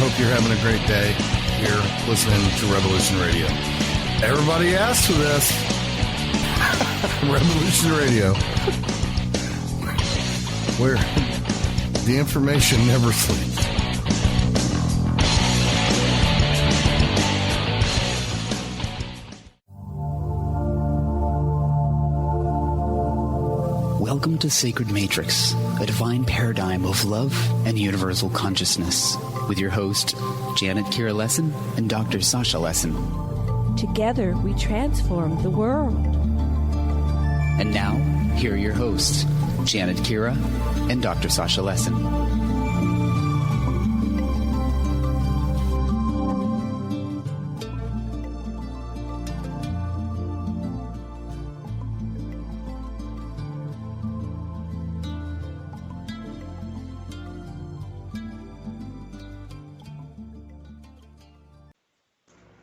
hope you're having a great day here listening to Revolution Radio. Everybody asked for this. Revolution Radio. Where the information never sleeps. Welcome to Sacred Matrix, a divine paradigm of love and universal consciousness, with your host, Janet Kira Lessin and Dr. Sasha Lessin. Together, we transform the world. And now, here are your hosts, Janet Kira and Dr. Sasha Lessin.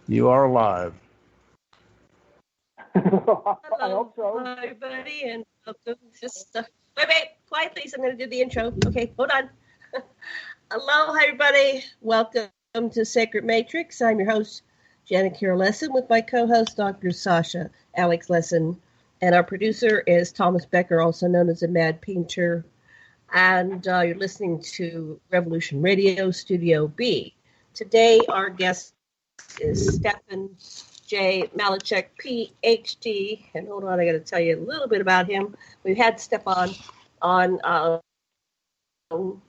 You are live. Hello, I hope so. hi everybody, and welcome. Just wait, quiet, please. I'm going to do the intro. Okay, hold on. Hello, hi everybody. Welcome to Sacred Matrix. I'm your host, Janet Kira Lessin, with my co-host, Dr. Sasha Alex Lessin, and our producer is Thomas Becker, also known as the Mad Painter. And you're listening to Revolution Radio Studio B. Today, our guest is Stefan J. Malecek, PhD. And hold on, I got to tell you a little bit about him. We had Stefan on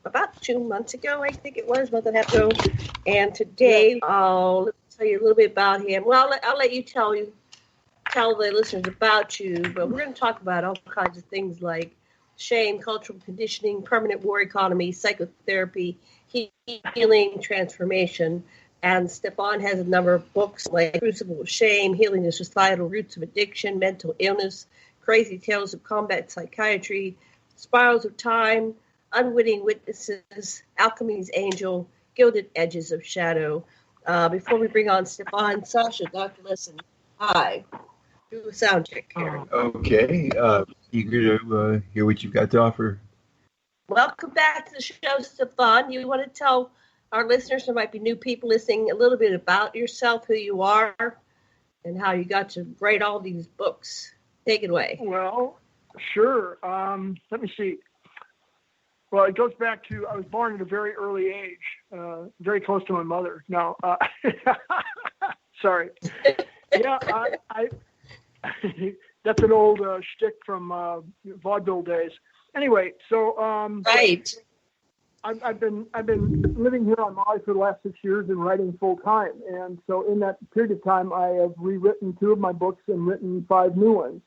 about 2 months ago, I think it was, month and a half ago. And today, I'll tell you a little bit about him. Well, I'll let you tell the listeners about you, but we're going to talk about all kinds of things like shame, cultural conditioning, permanent war economy, psychotherapy, healing, transformation. And Stefan has a number of books like Crucible of Shame, Healing the Societal Roots of Addiction, Mental Illness, Crazy Tales of Combat Psychiatry, Spirals of Time, Unwitting Witnesses, Alchemy's Angel, Gilded Edges of Shadow. Before we bring on Stefan, Sasha, Dr. Lessin, hi. Do a sound check here. Okay. Eager to hear what you've got to offer. Welcome back to the show, Stefan. You want to tell our listeners, there might be new people listening, a little bit about yourself, who you are, and how you got to write all these books. Take it away. Well, sure. Let me see. Well, it goes back to I was born at a very early age, very close to my mother. No, sorry. Yeah, I that's an old shtick from vaudeville days. Anyway, so right. I've been living here on Maui for the last 6 years and writing full time, and so in that period of time, I have rewritten 2 of my books and written 5 new ones.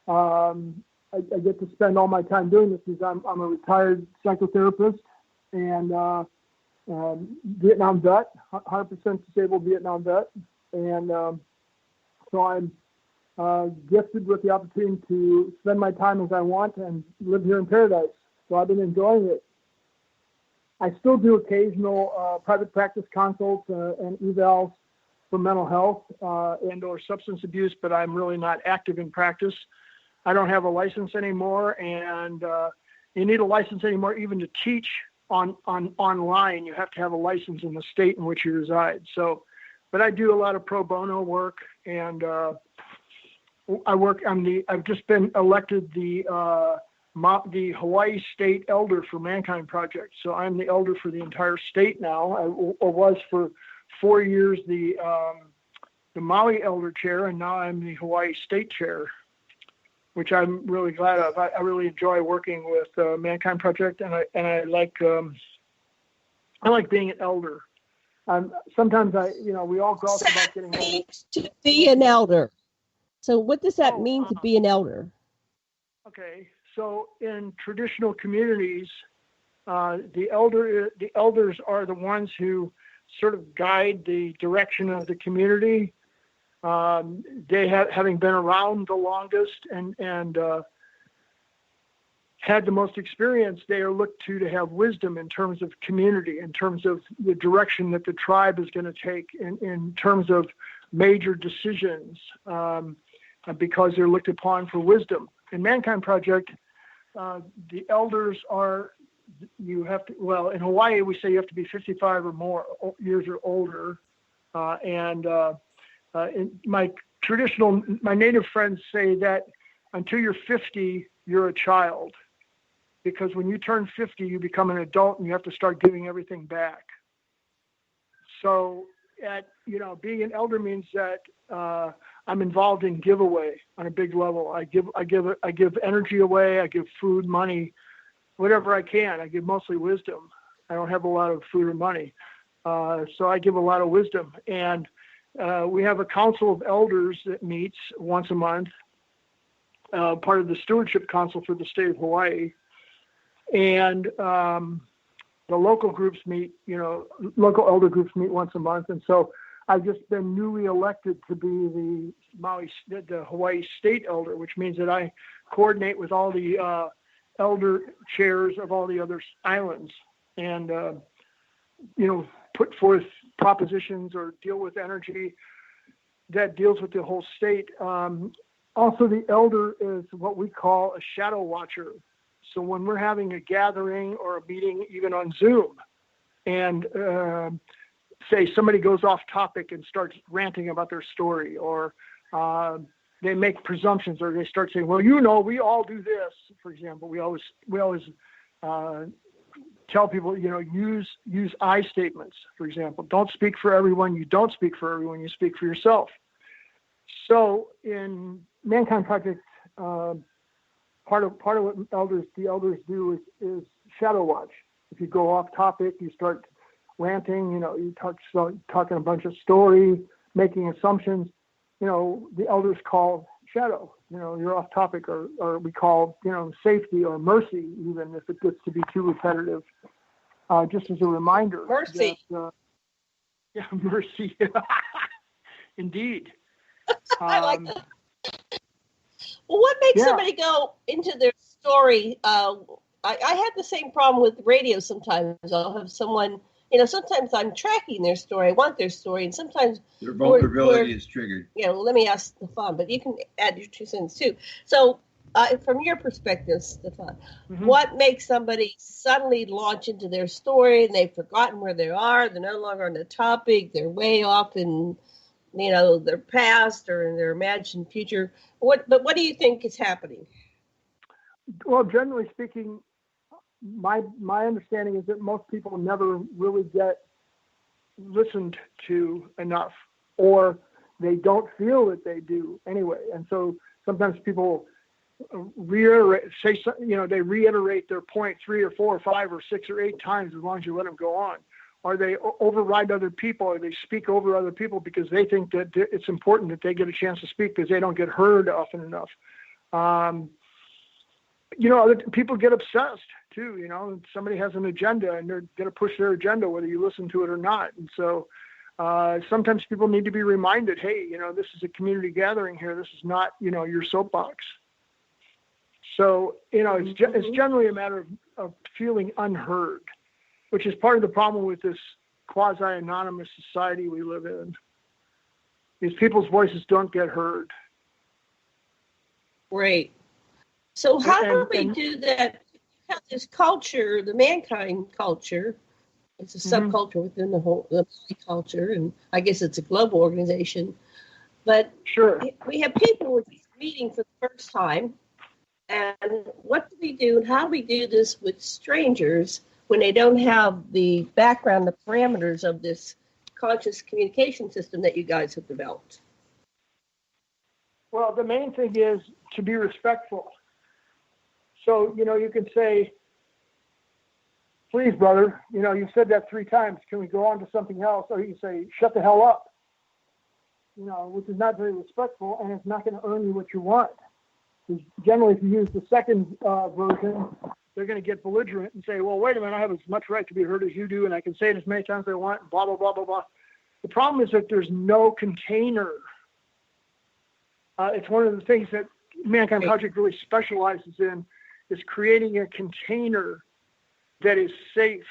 I get to spend all my time doing this because I'm a retired psychotherapist and Vietnam vet, 100% disabled Vietnam vet, and so I'm gifted with the opportunity to spend my time as I want and live here in paradise. So I've been enjoying it. I still do occasional private practice consults and evals for mental health and or substance abuse, but I'm really not active in practice. I don't have a license anymore, and you need a license anymore even to teach online. You have to have a license in the state in which you reside. So, but I do a lot of pro bono work, and I work on I've just been elected the Hawaii State Elder for Mankind Project. So I'm the elder for the entire state now. I was for 4 years the Maui Elder Chair, and now I'm the Hawaii State Chair, which I'm really glad of. I really enjoy working with Mankind Project, and I like being an elder. Sometimes we all grow up about getting old. To be an elder. So what does that mean to be an elder? Okay. So in traditional communities, the elders are the ones who sort of guide the direction of the community. They having been around the longest and had the most experience, they are looked to have wisdom in terms of community, in terms of the direction that the tribe is going to take, in terms of major decisions, because they're looked upon for wisdom. In Mankind Project, the elders are you have to, well, in Hawaii, we say you have to be 55 or more years or older. In my native friends say that until you're 50, you're a child. Because when you turn 50, you become an adult and you have to start giving everything back. So, being an elder means that I'm involved in giveaway on a big level. I give energy away. I give food, money, whatever I can. I give mostly wisdom. I don't have a lot of food or money, so I give a lot of wisdom. And we have a council of elders that meets once a month, part of the stewardship council for the state of Hawaii. And the local groups meet, local elder groups meet once a month. And so I've just been newly elected to be the Hawaii state elder, which means that I coordinate with all the elder chairs of all the other islands and, put forth propositions or deal with energy that deals with the whole state. Also, the elder is what we call a shadow watcher. So when we're having a gathering or a meeting, even on Zoom, and say somebody goes off topic and starts ranting about their story, or they make presumptions, or they start saying, well, we all do this, for example, we always tell people, use I statements, for example. Don't speak for everyone. You don't speak for everyone. You speak for yourself. So in Mankind Project, part of what the elders do is shadow watch. If you go off topic, you start ranting, you start talking a bunch of story, making assumptions, the elders call shadow, you're off topic, or we call, safety or mercy, even if it gets to be too repetitive, just as a reminder. Mercy. Mercy. Indeed. I like that. Well, what makes somebody go into their story? I had the same problem with radio sometimes. I'll have someone, sometimes I'm tracking their story. I want their story. And sometimes their vulnerability is triggered. Let me ask Stefan, but you can add your 2 cents too. So from your perspective, Stefan, what makes somebody suddenly launch into their story and they've forgotten where they are? They're no longer on the topic. They're way off in their past or in their imagined future. What do you think is happening? Well, generally speaking, my understanding is that most people never really get listened to enough, or they don't feel that they do anyway. And so sometimes people reiterate their point 3 or 4 or 5 or 6 or 8 times, as long as you let them go on. Or they override other people, or they speak over other people because they think that it's important that they get a chance to speak because they don't get heard often enough. Other people get obsessed too. Somebody has an agenda and they're going to push their agenda whether you listen to it or not. And so sometimes people need to be reminded, hey, this is a community gathering here. This is not, your soapbox. So, it's generally a matter of feeling unheard, which is part of the problem with this quasi-anonymous society we live in. These people's voices don't get heard. Right. So how do we do that? This culture, the mankind culture, it's a subculture within the culture, and I guess it's a global organization. But sure, we have people meeting for the first time, and what do we do, and how do we do this with strangers when they don't have the background, the parameters of this conscious communication system that you guys have developed? Well, the main thing is to be respectful. So, you can say, please, brother, you said that 3 times. Can we go on to something else? Or you can say, shut the hell up, which is not very respectful, and it's not going to earn you what you want. Because generally, if you use the second version, they're going to get belligerent and say, well, wait a minute, I have as much right to be heard as you do, and I can say it as many times as I want, blah, blah, blah, blah, blah. The problem is that there's no container. It's one of the things that Mankind Project really specializes in, is creating a container that is safe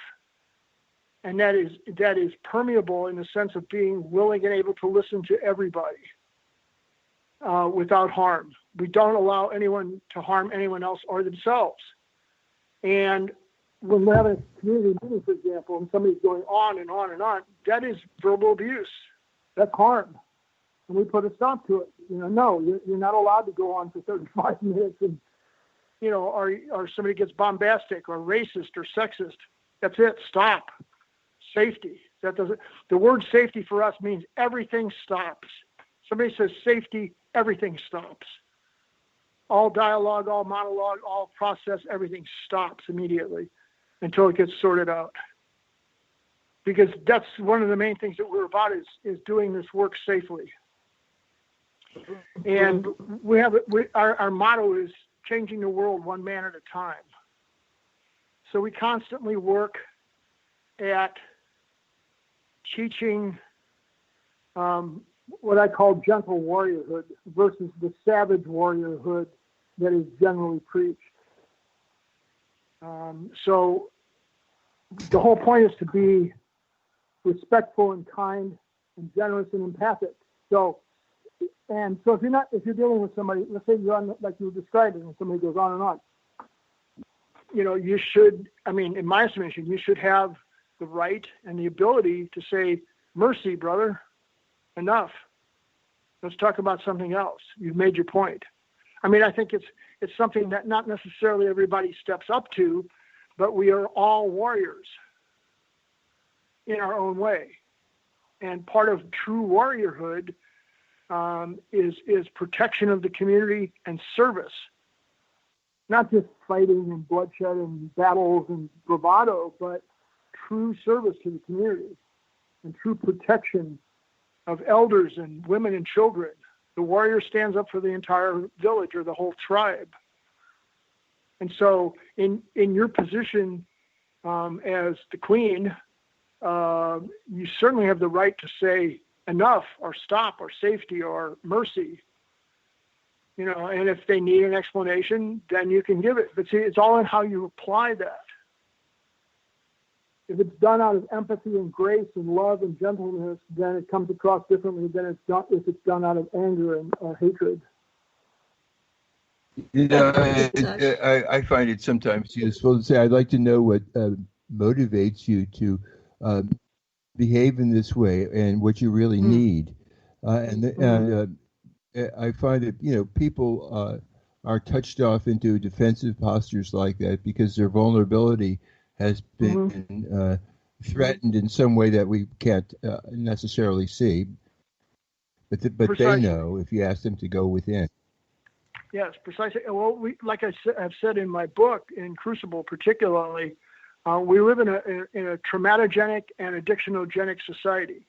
and that is permeable in the sense of being willing and able to listen to everybody without harm. We don't allow anyone to harm anyone else or themselves. And when we're having a community meeting, for example, and somebody's going on and on and on, that is verbal abuse. That's harm. And we put a stop to it. No, you're not allowed to go on for 35 minutes and, or somebody gets bombastic or racist or sexist. That's it. Stop. Safety. The word safety for us means everything stops. Somebody says safety, everything stops. All dialogue, all monologue, all process, everything stops immediately until it gets sorted out. Because that's one of the main things that we're about is doing this work safely. And our motto is changing the world one man at a time. So we constantly work at teaching what I call gentle warriorhood versus the savage warriorhood that is generally preached. So the whole point is to be respectful and kind and generous and empathic. So if you're dealing with somebody, let's say you're on, like you were describing, and somebody goes on and on, you should, in my estimation, you should have the right and the ability to say, mercy, brother, enough. Let's talk about something else. You've made your point. I think it's something that not necessarily everybody steps up to, but we are all warriors in our own way. And part of true warriorhood is protection of the community and service. Not just fighting and bloodshed and battles and bravado, but true service to the community and true protection of elders and women and children. The warrior stands up for the entire village or the whole tribe. And so in your position as the queen, you certainly have the right to say enough or stop or safety or mercy. And if they need an explanation, then you can give it. But see, it's all in how you apply that. If it's done out of empathy and grace and love and gentleness, then it comes across differently than if it's done out of anger and hatred. I find it sometimes useful to say, I'd like to know what motivates you to behave in this way and what you really need. I find that, people are touched off into defensive postures like that because their vulnerability has been threatened in some way that we can't necessarily see. But they know if you ask them to go within. Yes, precisely. Well, like I've said in my book, in Crucible particularly, we live in a traumatogenic and addictionogenic society.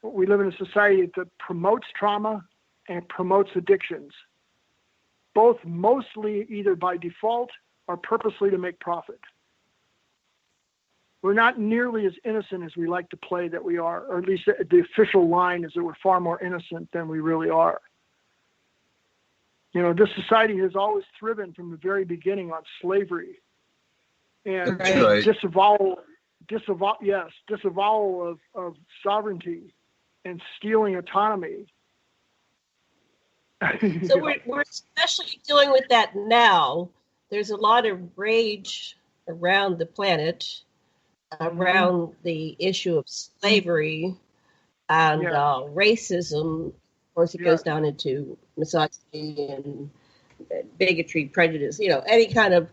We live in a society that promotes trauma and promotes addictions, both mostly either by default or purposely to make profit. We're not nearly as innocent as we like to play that we are, or at least the official line is that we're far more innocent than we really are. This society has always thriven from the very beginning on slavery and disavowal of sovereignty and stealing autonomy. So we're especially dealing with that now. There's a lot of rage around the planet around the issue of slavery and racism. Of course, it goes down into misogyny and bigotry, prejudice, any kind of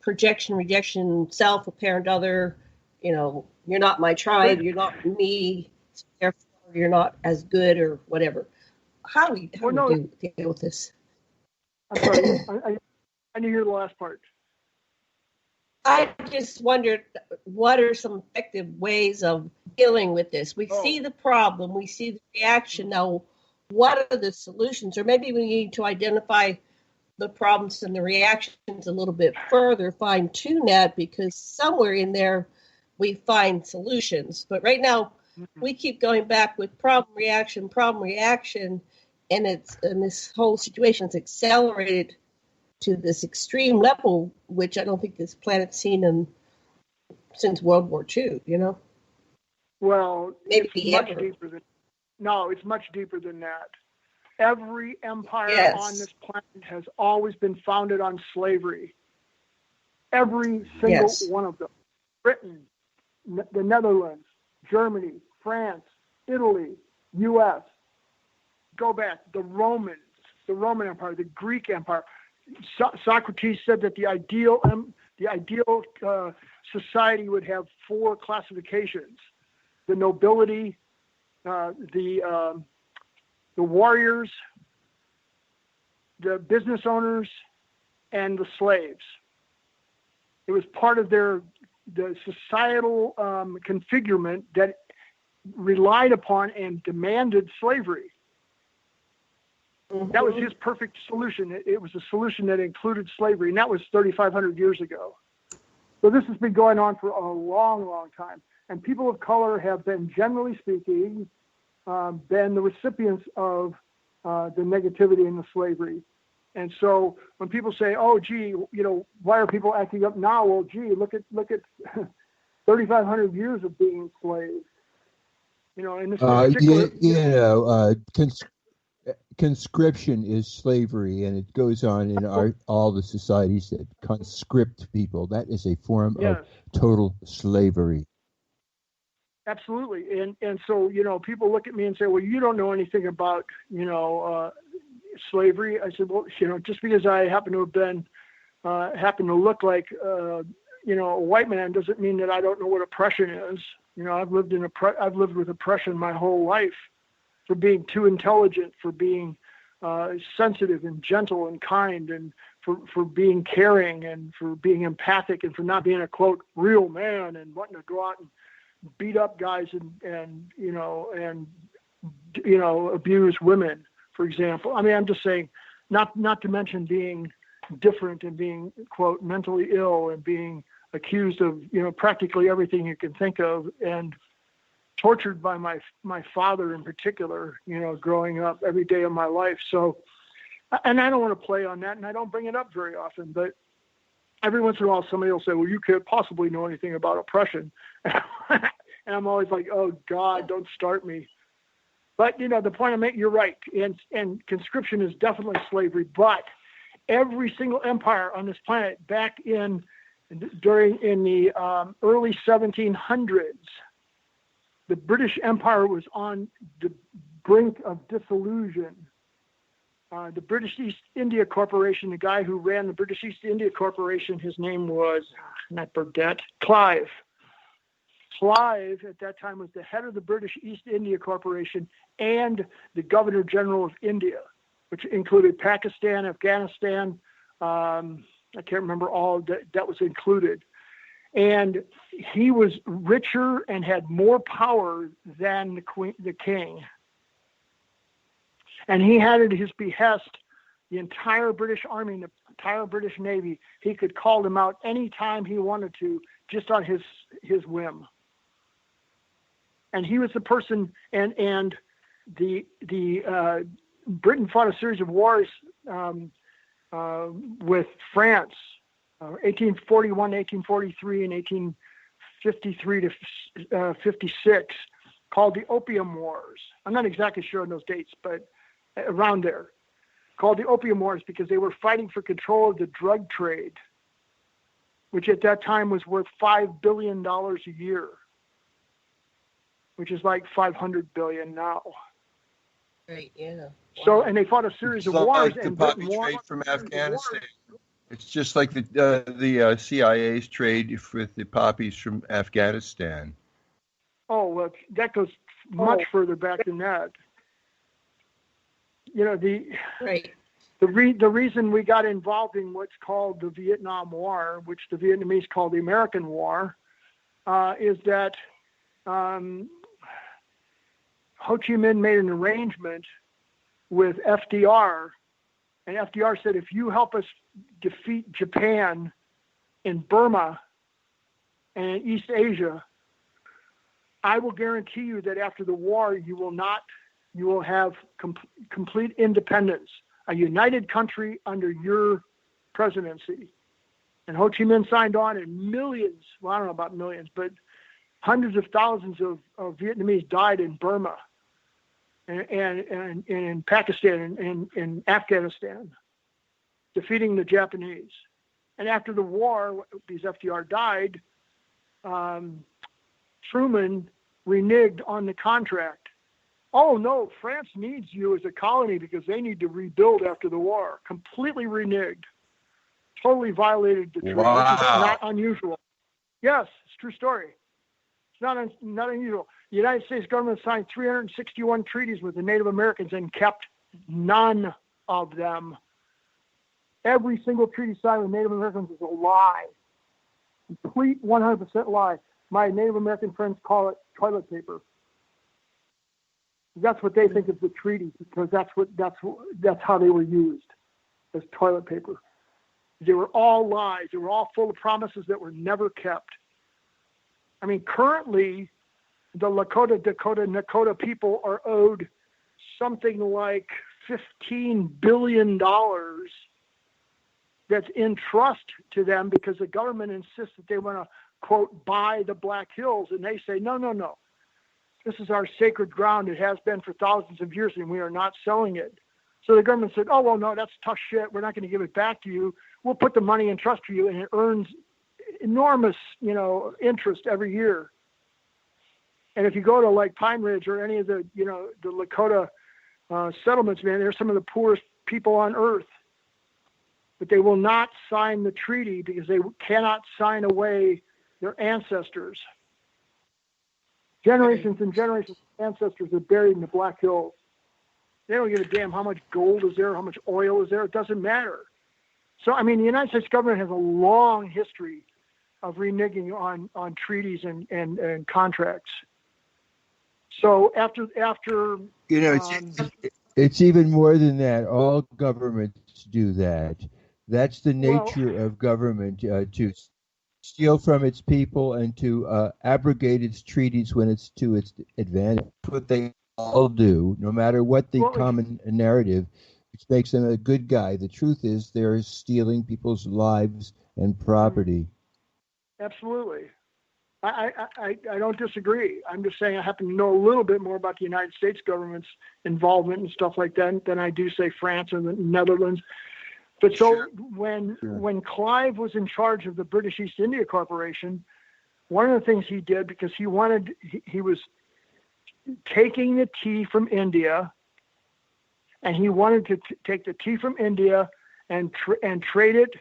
projection, rejection, self, apparent other, you're not my tribe, you're not me, therefore you're not as good or whatever. How do we deal with this? I'm sorry, I didn't hear the last part. I just wondered, what are some effective ways of dealing with this? We see the problem, we see the reaction. Now, what are the solutions? Or maybe we need to identify the problems and the reactions a little bit further, fine-tune that, because somewhere in there we find solutions. But right now, we keep going back with problem, reaction, and this whole situation is accelerated to this extreme level, which I don't think this planet's seen since World War II, Well, maybe it's much deeper than that. Every empire on this planet has always been founded on slavery. Every single one of them. Britain, the Netherlands, Germany, France, Italy, U.S. Go back. The Roman Empire, the Greek Empire. Socrates said that the ideal society would have 4 classifications: the nobility, the warriors, the business owners, and the slaves. It was part of the societal configurement that relied upon and demanded slavery. That was his perfect solution. It was a solution that included slavery, and that was 3,500 years ago. So this has been going on for a long, long time. And people of color have been, generally speaking, been the recipients of the negativity and the slavery. And so when people say, "Oh, gee, why are people acting up now?" Well, gee, look at 3,500 years of being enslaved. In this particular, conscription is slavery, and it goes on in all the societies that conscript people. That is a form of total slavery. Absolutely. And so, people look at me and say, "Well, you don't know anything about, slavery." I said, "Well, just because I happen to look like, a white man doesn't mean that I don't know what oppression is. I've lived with oppression my whole life for being too intelligent, for being sensitive and gentle and kind, and for being caring, and for being empathic, and for not being a, quote, real man and wanting to go out and beat up guys and abuse women, for example." I mean, I'm just saying, not to mention being different and being, quote, mentally ill and being accused of, practically everything you can think of, and tortured by my father in particular, growing up every day of my life. So, and I don't want to play on that, and I don't bring it up very often, but every once in a while somebody will say, "Well, you can't possibly know anything about oppression." And I'm always like, "Oh God, don't start me." But, the point I make, you're right. And conscription is definitely slavery, but every single empire on this planet back in the early 1700s, the British Empire was on the brink of dissolution. The British East India Corporation, the guy who ran the British East India Corporation, his name was, not Burdett, Clive. Clive, at that time, was the head of the British East India Corporation and the Governor General of India, which included Pakistan, Afghanistan. I can't remember all that was included. And he was richer and had more power than the king. And he had at his behest the entire British Army, the entire British Navy. He could call them out anytime he wanted to, just on his whim. And he was the person, and the Britain fought a series of wars with France, 1841, 1843, and 1853 to 56, called the Opium Wars. I'm not exactly sure on those dates, but around there, called the Opium Wars because they were fighting for control of the drug trade, which at that time was worth $5 billion a year, which is like $500 billion now. Right, yeah. So, and they fought a series of wars. Like the poppy trade from Afghanistan. It's just like the CIA's trade with the poppies from Afghanistan. Oh, well, that goes much further back than that. The reason we got involved in what's called the Vietnam War, which the Vietnamese call the American War, is that Ho Chi Minh made an arrangement with FDR, and FDR said, "If you help us defeat Japan in Burma and in East Asia, I will guarantee you that after the war, you will have complete independence, a united country under your presidency." And Ho Chi Minh signed on, and millions, well, I don't know about millions, but hundreds of thousands of Vietnamese died in Burma and in Pakistan and in Afghanistan, defeating the Japanese. And after the war, because FDR died, Truman reneged on the contract. Oh, no, France needs you as a colony because they need to rebuild after the war. Completely reneged. Totally violated the treaty. Wow. Which is not unusual. Yes, it's a true story. It's not unusual. The United States government signed 361 treaties with the Native Americans and kept none of them. Every single treaty signed with Native Americans is a lie. Complete 100% lie. My Native American friends call it toilet paper. That's what they think of the treaties because that's how they were used, as toilet paper. They were all lies. They were all full of promises that were never kept. I mean, currently, the Lakota, Dakota, Nakota people are owed something like $15 billion that's in trust to them because the government insists that they want to, quote, buy the Black Hills. And they say, no. This is our sacred ground. It has been for thousands of years, and we are not selling it. So the government said, oh, well, no, that's tough shit. We're not going to give it back to you. We'll put the money in trust for you, and it earns enormous, interest every year. And if you go to like Pine Ridge or any of the, the Lakota settlements, man, they're some of the poorest people on earth. But they will not sign the treaty because they cannot sign away their ancestors. Generations and generations of ancestors are buried in the Black Hills. They don't give a damn how much gold is there, how much oil is there. It doesn't matter. So, I mean, the United States government has a long history of reneging on treaties and contracts. So after it's even more than that. All governments do that. That's the nature of government, to steal from its people and to abrogate its treaties when it's to its advantage. That's what they all do, no matter what the common narrative, which makes them a good guy. The truth is they're stealing people's lives and property. Absolutely. I don't disagree. I'm just saying I happen to know a little bit more about the United States government's involvement and stuff like that than I do, say, France or the Netherlands. But when Clive was in charge of the British East India Corporation, one of the things he did, because he was taking the tea from India, and he wanted to take the tea from India and trade it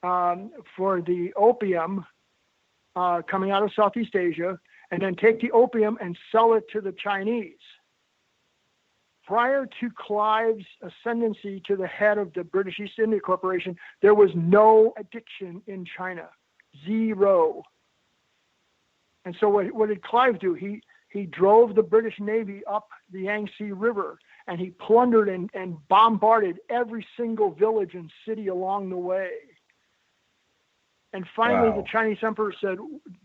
for the opium coming out of Southeast Asia, and then take the opium and sell it to the Chinese. Prior to Clive's ascendancy to the head of the British East India Corporation, there was no addiction in China. Zero. And so what did Clive do? He drove the British Navy up the Yangtze River, and he plundered and bombarded every single village and city along the way. And finally, the Chinese emperor said,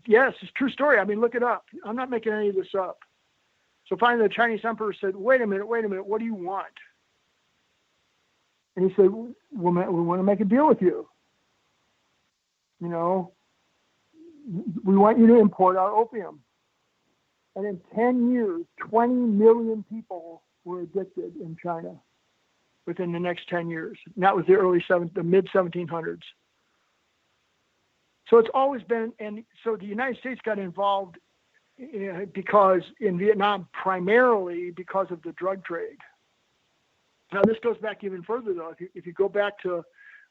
yes, it's a true story. I mean, look it up. I'm not making any of this up. So finally, the Chinese emperor said, wait a minute, what do you want? And he said, we want to make a deal with you. We want you to import our opium. And in 10 years, 20 million people were addicted in China within the next 10 years. And that was the mid-1700s. So it's always been, and so the United States got involved because in Vietnam, primarily because of the drug trade. Now this goes back even further, though. If you go back to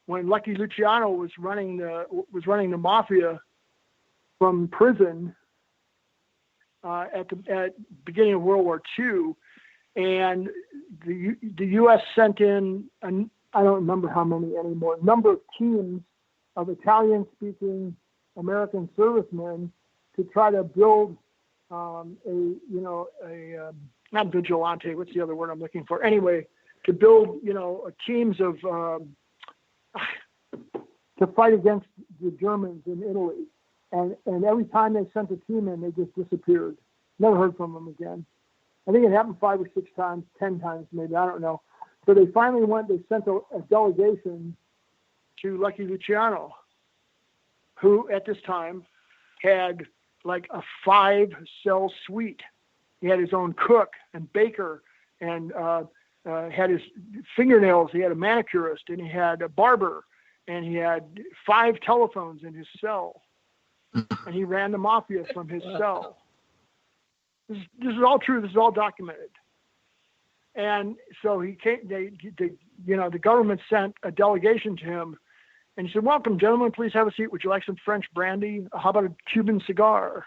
when Lucky Luciano was running the mafia from prison at beginning of World War II, and the U.S. sent in I don't remember how many anymore, number of teams of Italian-speaking American servicemen to try to build not vigilante, what's the other word I'm looking for? Anyway, to build, teams of, to fight against the Germans in Italy. And every time they sent a team in, they just disappeared. Never heard from them again. I think it happened 5 or 6 times, 10 times maybe, I don't know. So they finally they sent a delegation to Lucky Luciano, who at this time had like a 5-cell suite. He had his own cook and baker and had his fingernails. He had a manicurist and he had a barber and he had 5 telephones in his cell, and he ran the mafia from his cell. This is all true. This is all documented. And so he came. The government sent a delegation to him, and he said, "Welcome, gentlemen. Please have a seat. Would you like some French brandy? How about a Cuban cigar?"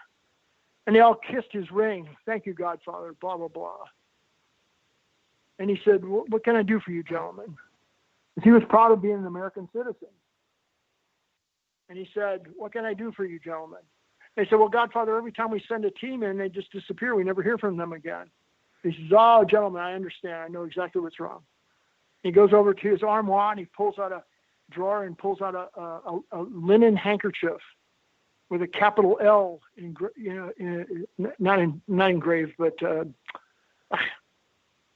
And they all kissed his ring. "Thank you, Godfather." Blah blah blah. And he said, "What can I do for you, gentlemen?" He was proud of being an American citizen. And he said, "What can I do for you, gentlemen?" They said, "Well, Godfather, every time we send a team in, they just disappear. We never hear from them again." He says, "Oh, gentlemen, I understand. I know exactly what's wrong." He goes over to his armoire and he pulls out a drawer and pulls out a linen handkerchief with a capital L, not engraved, but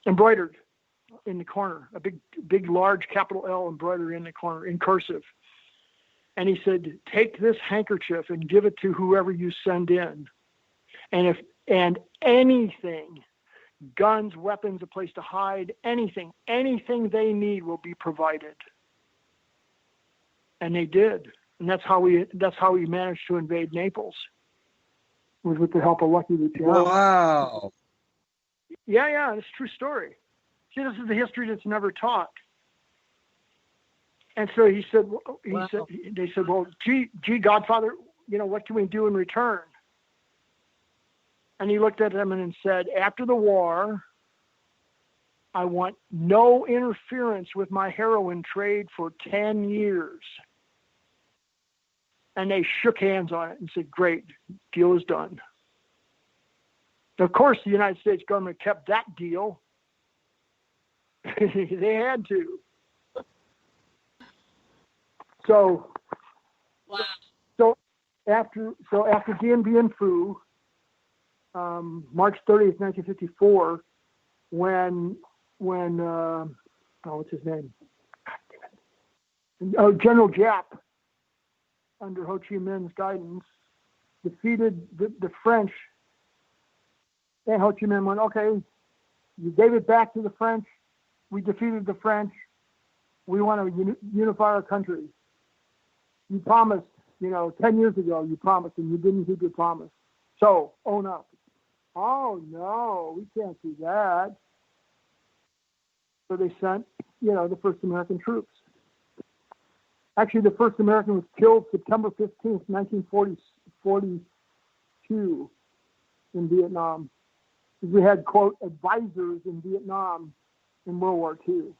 embroidered in the corner, a big, large capital L embroidered in the corner in cursive. And he said, "Take this handkerchief and give it to whoever you send in. And anything, guns, weapons, a place to hide, anything they need will be provided." And they did. And that's how we managed to invade Naples, was with the help of Lucky Luciano. Wow. Yeah, it's a true story. See, this is the history that's never taught. And so he said, they said, "Well, gee, Godfather, what can we do in return?" And he looked at them and said, "After the war, I want no interference with my heroin trade for 10 years. And they shook hands on it and said, "Great, deal is done." Of course, the United States government kept that deal. They had to. So after Dien Bien Phu, March 30th, 1954, when what's his name? General Giap, under Ho Chi Minh's guidance, defeated the French, and Ho Chi Minh went, "Okay, you gave it back to the French. We defeated the French. We want to unify our country. You promised, 10 years ago, you promised, and you didn't keep your promise. So, own up." "Oh, no, we can't do that." So they sent, the first American troops. Actually, the first American was killed September 15th, 1942 in Vietnam. We had, quote, advisors in Vietnam in World War II.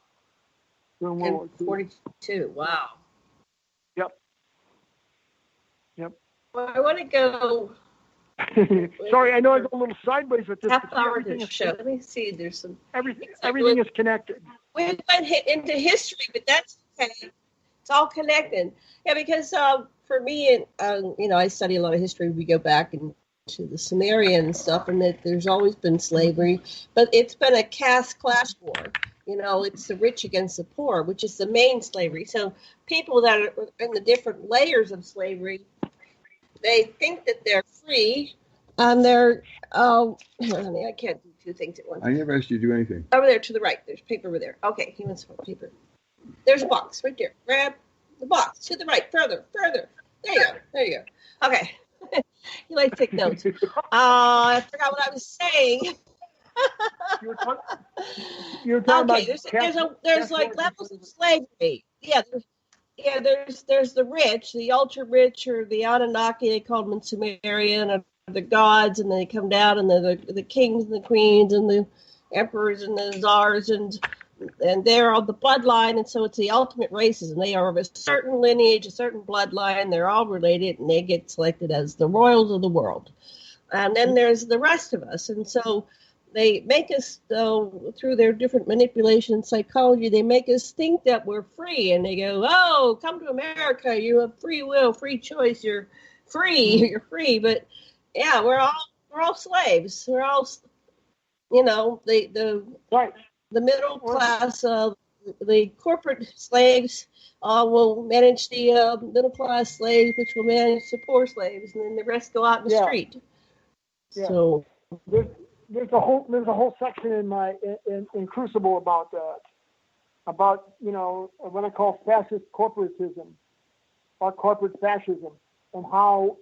During World War II. 42, wow. Yep. Well, I want to go. Sorry, I know I go a little sideways with this. Half hour to the show. Let me see. There's some. Everything is connected. We went into history, but that's okay. It's all connected. Yeah, because for me, I study a lot of history. We go back into the Sumerian stuff, and that there's always been slavery, but it's been a caste class war. It's the rich against the poor, which is the main slavery. So people that are in the different layers of slavery, they think that they're free, and they're, honey, I can't do two things at once. I never asked you to do anything. Over there to the right, there's paper over there. Okay, he wants paper. There's a box right there. Grab the box to the right, further. There you go. Okay. You like to take notes. I forgot what I was saying. You're talking okay, there's like levels of slavery. Yeah, there's the rich, the ultra rich, or the Anunnaki. They call them in Sumerian, or the gods, and they come down, and the kings and the queens and the emperors and the czars, and they're on the bloodline, and so it's the ultimate races, and they are of a certain lineage, a certain bloodline. They're all related, and they get selected as the royals of the world. And then there's the rest of us, and so they make us, through their different manipulation psychology, they make us think that we're free, and they go, "Oh, come to America, you have free will, free choice, you're free, but yeah, we're all slaves. We're all, the middle class, the corporate slaves will manage the middle class slaves, which will manage the poor slaves, and then the rest go out in the street." Yeah. So there's a whole section in Crucible about that. about, what I call fascist corporatism or corporate fascism, and how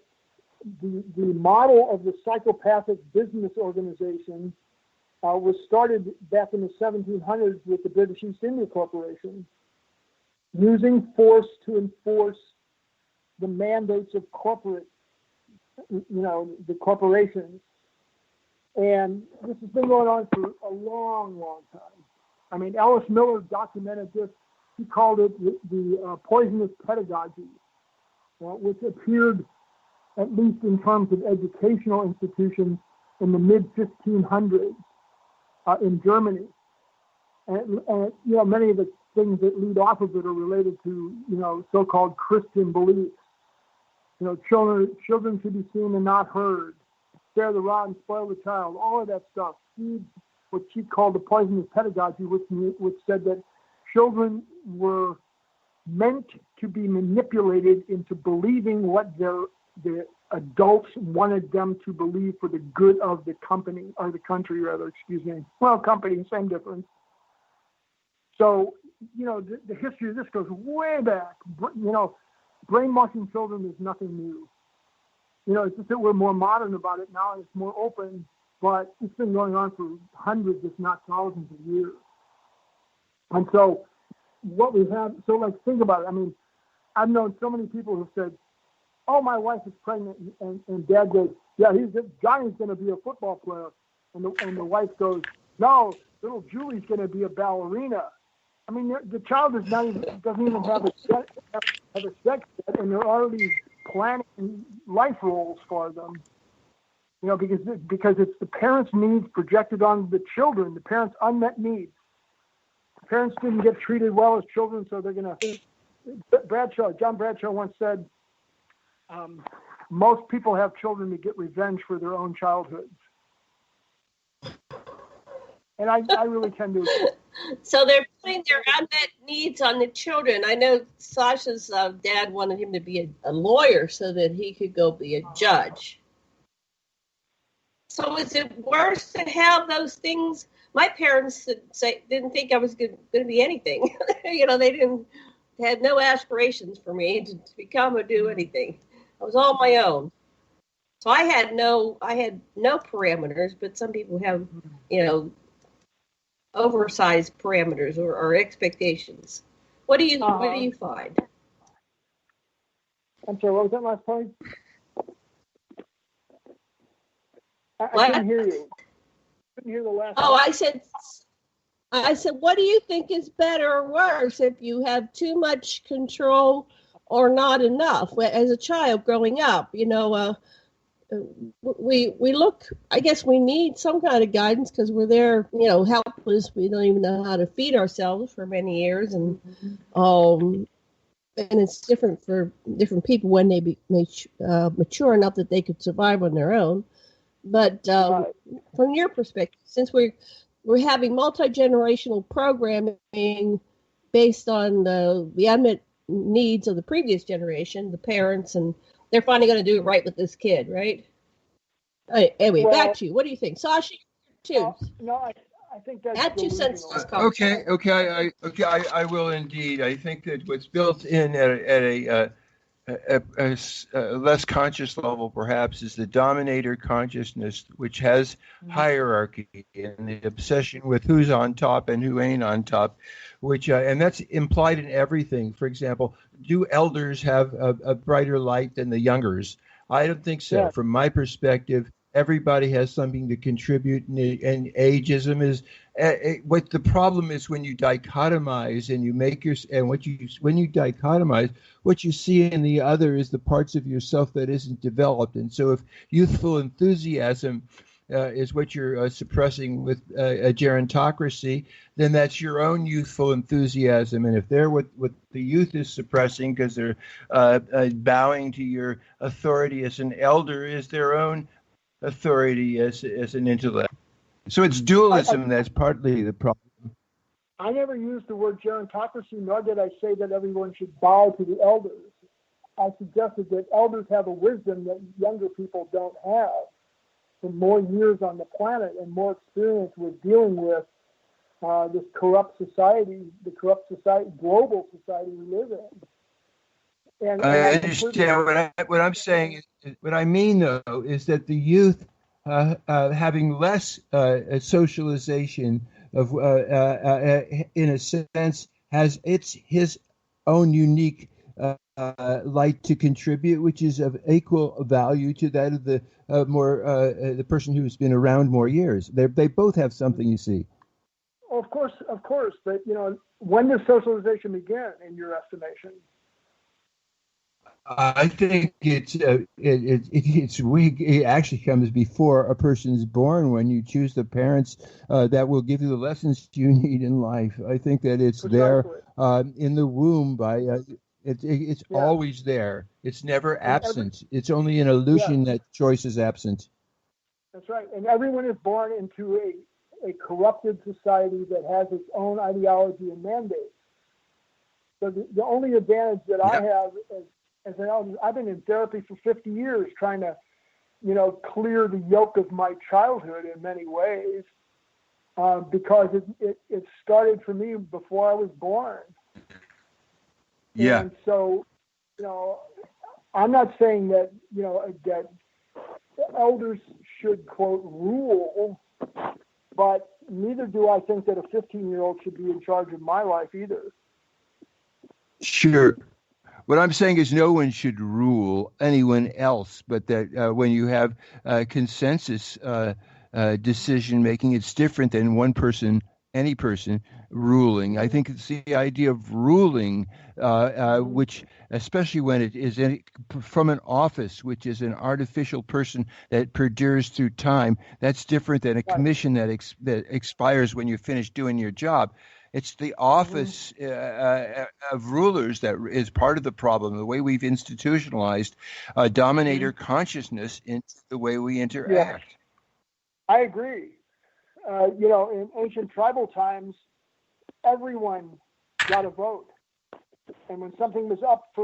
the model of the psychopathic business organization was started back in the 1700s with the British East India Corporation, using force to enforce the mandates of the corporations. And this has been going on for a long, long time. I mean, Ellis Miller documented this. He called it the poisonous pedagogy, which appeared, at least in terms of educational institutions, in the mid-1500s in Germany. And many of the things that lead off of it are related to, so-called Christian beliefs. Children should be seen and not heard. Spare the rod and spoil the child. All of that stuff feeds what she called the poisonous pedagogy, which said that children were meant to be manipulated into believing what the adults wanted them to believe for the good of the company, or the country rather, excuse me. Well, company, same difference. So, the history of this goes way back. Brainwashing children is nothing new. It's just that we're more modern about it now, and it's more open, but it's been going on for hundreds, if not thousands of years. And so what we have, think about it. I mean, I've known so many people who said, oh, my wife is pregnant, and Dad goes, yeah, Johnny's going to be a football player. And the wife goes, no, little Julie's going to be a ballerina. I mean, the child doesn't even have a sex yet, and they're already planning life roles for them. Because it's the parents' needs projected on the children, the parents' unmet needs. The parents didn't get treated well as children, so they're going to. John Bradshaw once said, most people have children to get revenge for their own childhoods. And I really tend to. So they're putting their unmet needs on the children. I know Sasha's dad wanted him to be a lawyer so that he could go be a judge. So is it worse to have those things? My parents didn't think I was going to be anything. They had no aspirations for me to become or do anything. I was all my own. So I had no parameters, but some people have, oversized parameters or expectations. What do you find? I'm sorry, what was that last point? I couldn't hear you. Couldn't hear the last point. I said, what do you think is better or worse if you have too much control or not enough? As a child growing up, we look, I guess we need some kind of guidance because we're there, helpless. We don't even know how to feed ourselves for many years. And it's different for different people when they mature enough that they could survive on their own. But from your perspective, since we're having multi-generational programming based on the unmet needs of the previous generation, the parents, and they're finally going to do it right with this kid, right? Anyway, back to you. What do you think, Sasha? Too. No, I think that's add 2 cents to this conversation. Okay. I will indeed. I think that what's built in at a less conscious level, perhaps, is the dominator consciousness, which has hierarchy and the obsession with who's on top and who ain't on top, which and that's implied in everything. For example, do elders have a brighter light than the youngers? I don't think so. Yeah. From my perspective, everybody has something to contribute, and ageism is what the problem is when you dichotomize and you make when you dichotomize, what you see in the other is the parts of yourself that isn't developed. And so if youthful enthusiasm is what you're suppressing with a gerontocracy, then that's your own youthful enthusiasm. And if they're what the youth is suppressing because they're bowing to your authority as an elder is their own authority as an intellect. So it's dualism that's partly the problem. I never used the word gerontocracy, nor did I say that everyone should bow to the elders. I suggested that elders have a wisdom that younger people don't have, and more years on the planet and more experience with dealing with this corrupt society, global society we live in. And I understand what I'm saying. What I mean, though, is that the youth having less socialization of, in a sense, has his own unique light to contribute, which is of equal value to that of the the person who's been around more years. They both have something, you see. Of course, but when does socialization begin, in your estimation? I think it actually comes before a person's born, when you choose the parents that will give you the lessons you need in life. I think that it's there in the womb it's always there. It's never absent. It's only an illusion that choice is absent. That's right. And everyone is born into a corrupted society that has its own ideology and mandates. So the only advantage that I have as an elder, I've been in therapy for 50 years trying to, clear the yoke of my childhood in many ways, because it started for me before I was born. Yeah. And so, I'm not saying that, that elders should, quote, rule, but neither do I think that a 15-year-old should be in charge of my life either. Sure. What I'm saying is no one should rule anyone else, but that when you have consensus decision making, it's different than one person, any person, ruling. I think it's the idea of ruling, which, especially when it is from an office, which is an artificial person that perdures through time, that's different than a commission that expires when you finish doing your job. It's the office of rulers that is part of the problem, the way we've institutionalized dominator consciousness into the way we interact. I agree. In ancient tribal times, everyone got a vote. And when something was up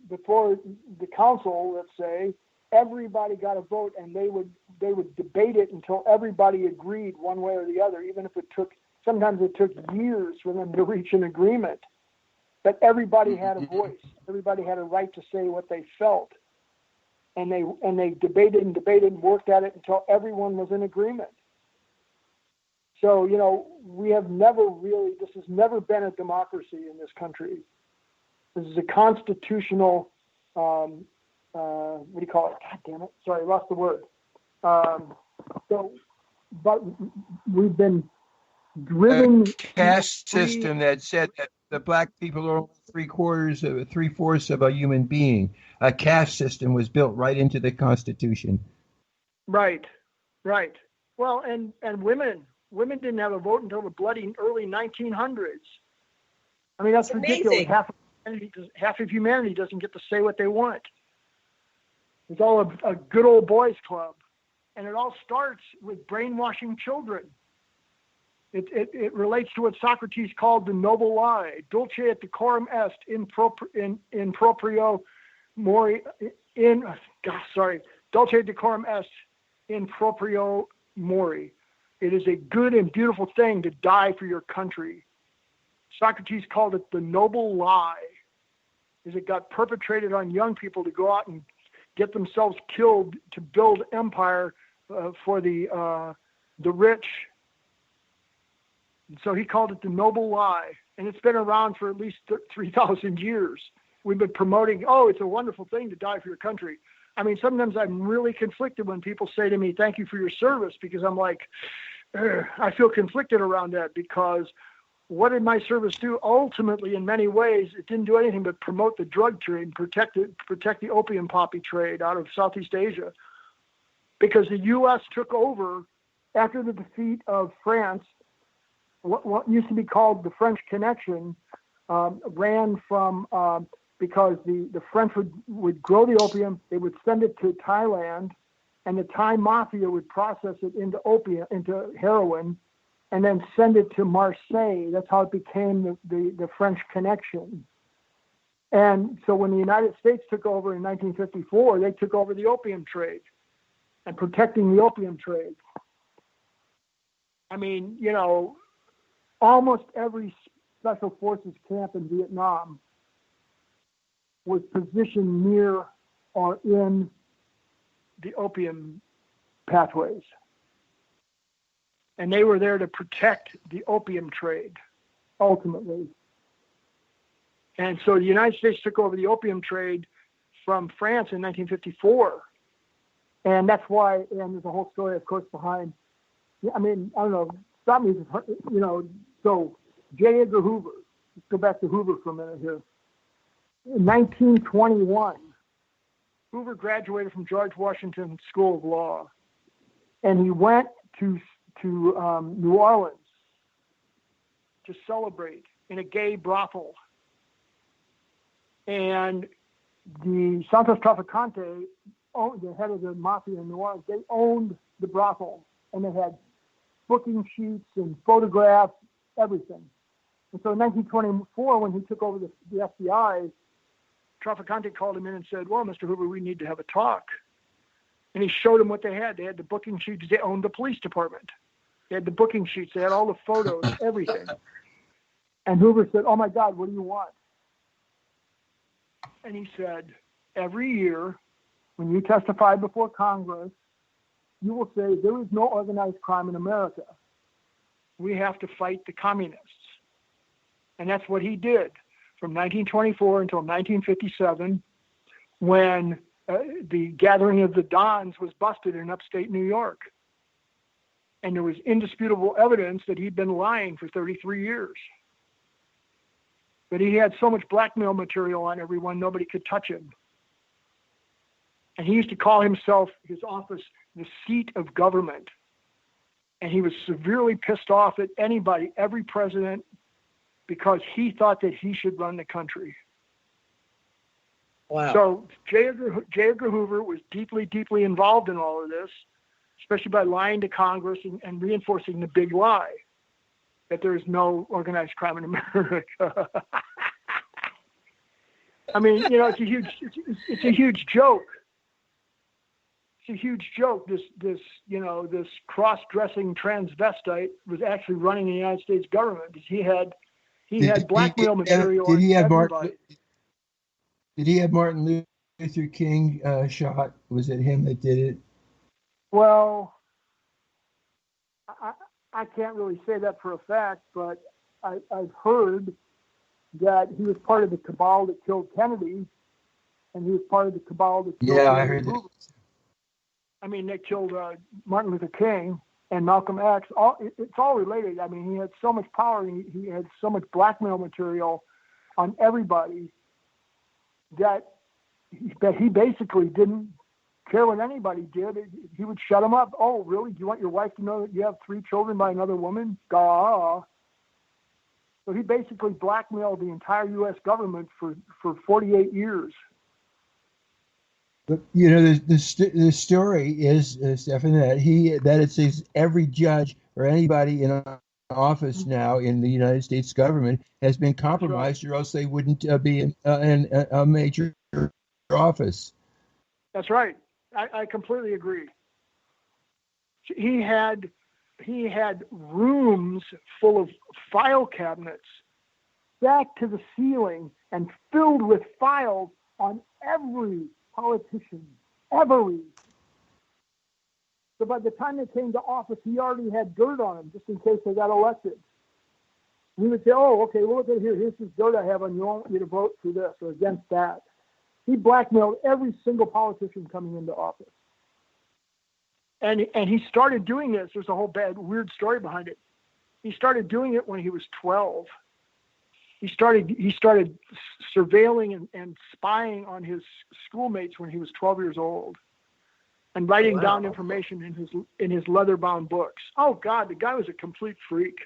before the council, let's say, everybody got a vote, and they would debate it until everybody agreed one way or the other, even if sometimes it took years for them to reach an agreement. But everybody had a voice. Everybody had a right to say what they felt. And they debated and worked at it until everyone was in agreement. So, we have this has never been a democracy in this country. This is a constitutional, what do you call it? God damn it. Sorry, I lost the word. But we've been driven. A caste system that said that the black people are three-fourths of a human being. A caste system was built right into the Constitution. Right. Well, and women didn't have a vote until the bloody early 1900s. I mean, that's ridiculous. Half of humanity doesn't get to say what they want. It's all a good old boys club. And it all starts with brainwashing children. It relates to what Socrates called the noble lie. Dulce et decorum est in proprio mori. Dulce et decorum est in proprio mori. It is a good and beautiful thing to die for your country. Socrates called it the noble lie, as it got perpetrated on young people to go out and get themselves killed to build empire for the rich. And so he called it the noble lie, and it's been around for at least 3,000 years. We've been promoting, it's a wonderful thing to die for your country. I mean, sometimes I'm really conflicted when people say to me, thank you for your service, because I'm like, I feel conflicted around that, because what did my service do? Ultimately, in many ways, it didn't do anything but promote the drug trade and protect the opium poppy trade out of Southeast Asia, because the U.S. took over after the defeat of France. What used to be called the French Connection ran from because the French would grow the opium, they would send it to Thailand, and the Thai mafia would process it into heroin, and then send it to Marseille. That's how it became the French Connection. And so when the United States took over in 1954, they took over the opium trade and protecting the opium trade. I mean, almost every special forces camp in Vietnam was positioned near or in the opium pathways. And they were there to protect the opium trade, ultimately. And so the United States took over the opium trade from France in 1954. And that's why, and there's a whole story, of course, behind, I mean, I don't know, stop me, you know, so J. Edgar Hoover, let's go back to Hoover for a minute here. In 1921, Hoover graduated from George Washington School of Law, and he went to New Orleans to celebrate in a gay brothel. And the Santos Traficante, the head of the mafia in New Orleans, they owned the brothel, and they had booking sheets and photographs, everything. And so in 1924, when he took over the FBI, Traficante called him in and said, well, Mr. Hoover, we need to have a talk. And he showed him what they had. They had the booking sheets. They owned the police department. They had the booking sheets. They had all the photos, everything. And Hoover said, oh, my God, what do you want? And he said, every year, when you testify before Congress, you will say there is no organized crime in America. We have to fight the communists. And that's what he did from 1924 until 1957, when the gathering of the Dons was busted in upstate New York. And there was indisputable evidence that he'd been lying for 33 years. But he had so much blackmail material on everyone, nobody could touch him. And he used to call himself, his office, the seat of government. And he was severely pissed off at anybody, every president, because he thought that he should run the country. Wow. So J. Edgar Hoover was deeply, deeply involved in all of this, especially by lying to Congress and reinforcing the big lie that there is no organized crime in America. I mean, you know, it's a huge joke. It's a huge joke. This cross-dressing transvestite was actually running the United States government because he had blackmail material. Did he have everybody. Did he have Martin Luther King shot? Was it him that did it? Well, I can't really say that for a fact, but I've heard that he was part of the cabal that killed Kennedy, and he was part of the cabal that killed I heard that. I mean, they killed Martin Luther King and Malcolm X. It's all related. I mean, he had so much power, and he had so much blackmail material on everybody that he basically didn't care what anybody did. He would shut them up. Oh, really? Do you want your wife to know that you have 3 children by another woman? Gah. So he basically blackmailed the entire U.S. government for 48 years. But, you know, the story is, Stefan, that it says every judge or anybody in office now in the United States government has been compromised, or else they wouldn't be in a major office. That's right. I completely agree. He had rooms full of file cabinets stacked to the ceiling and filled with files on every politician, every. So by the time they came to office, he already had dirt on them just in case they got elected. And he would say, oh, okay, well, look at here. Here's this dirt I have on you. I want you to vote for this or against that. He blackmailed every single politician coming into office. And he started doing this. There's a whole weird story behind it. He started doing it when he was 12. He started surveilling and spying on his schoolmates when he was 12 years old, and writing down information in his leather-bound books. Oh God, the guy was a complete freak.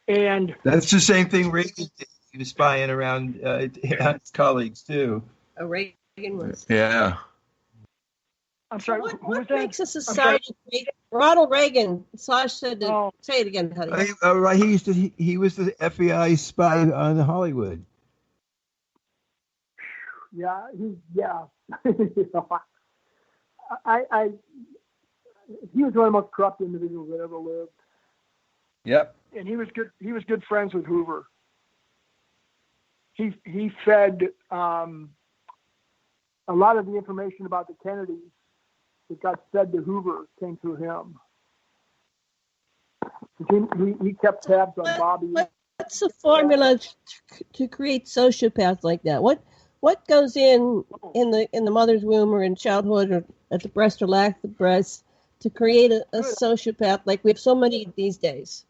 And that's the same thing Reagan did. He was spying around his colleagues too. Oh, Reagan was. Yeah. I'm sorry. What makes a society? Ronald Reagan. Sash said to say it again, honey. Right. He was the FBI spy on Hollywood. Yeah. He was one of the most corrupt individuals that ever lived. Yep. And he was good friends with Hoover. He fed a lot of the information about the Kennedys that got fed to Hoover came through him. He kept tabs on Bobby. What's the formula to create sociopaths like that? What goes in the mother's womb or in childhood or at the breast or lack of the breast to create a sociopath like we have so many these days?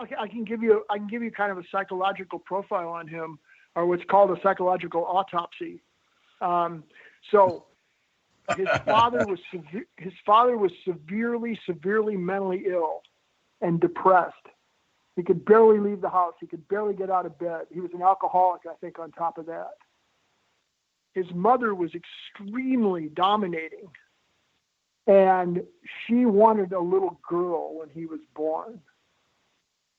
Okay, I can give you kind of a psychological profile on him, or what's called a psychological autopsy. So his father was severely mentally ill and depressed. He could barely leave the house. He could barely get out of bed. He was an alcoholic, I think, on top of that. His mother was extremely dominating, and she wanted a little girl when he was born.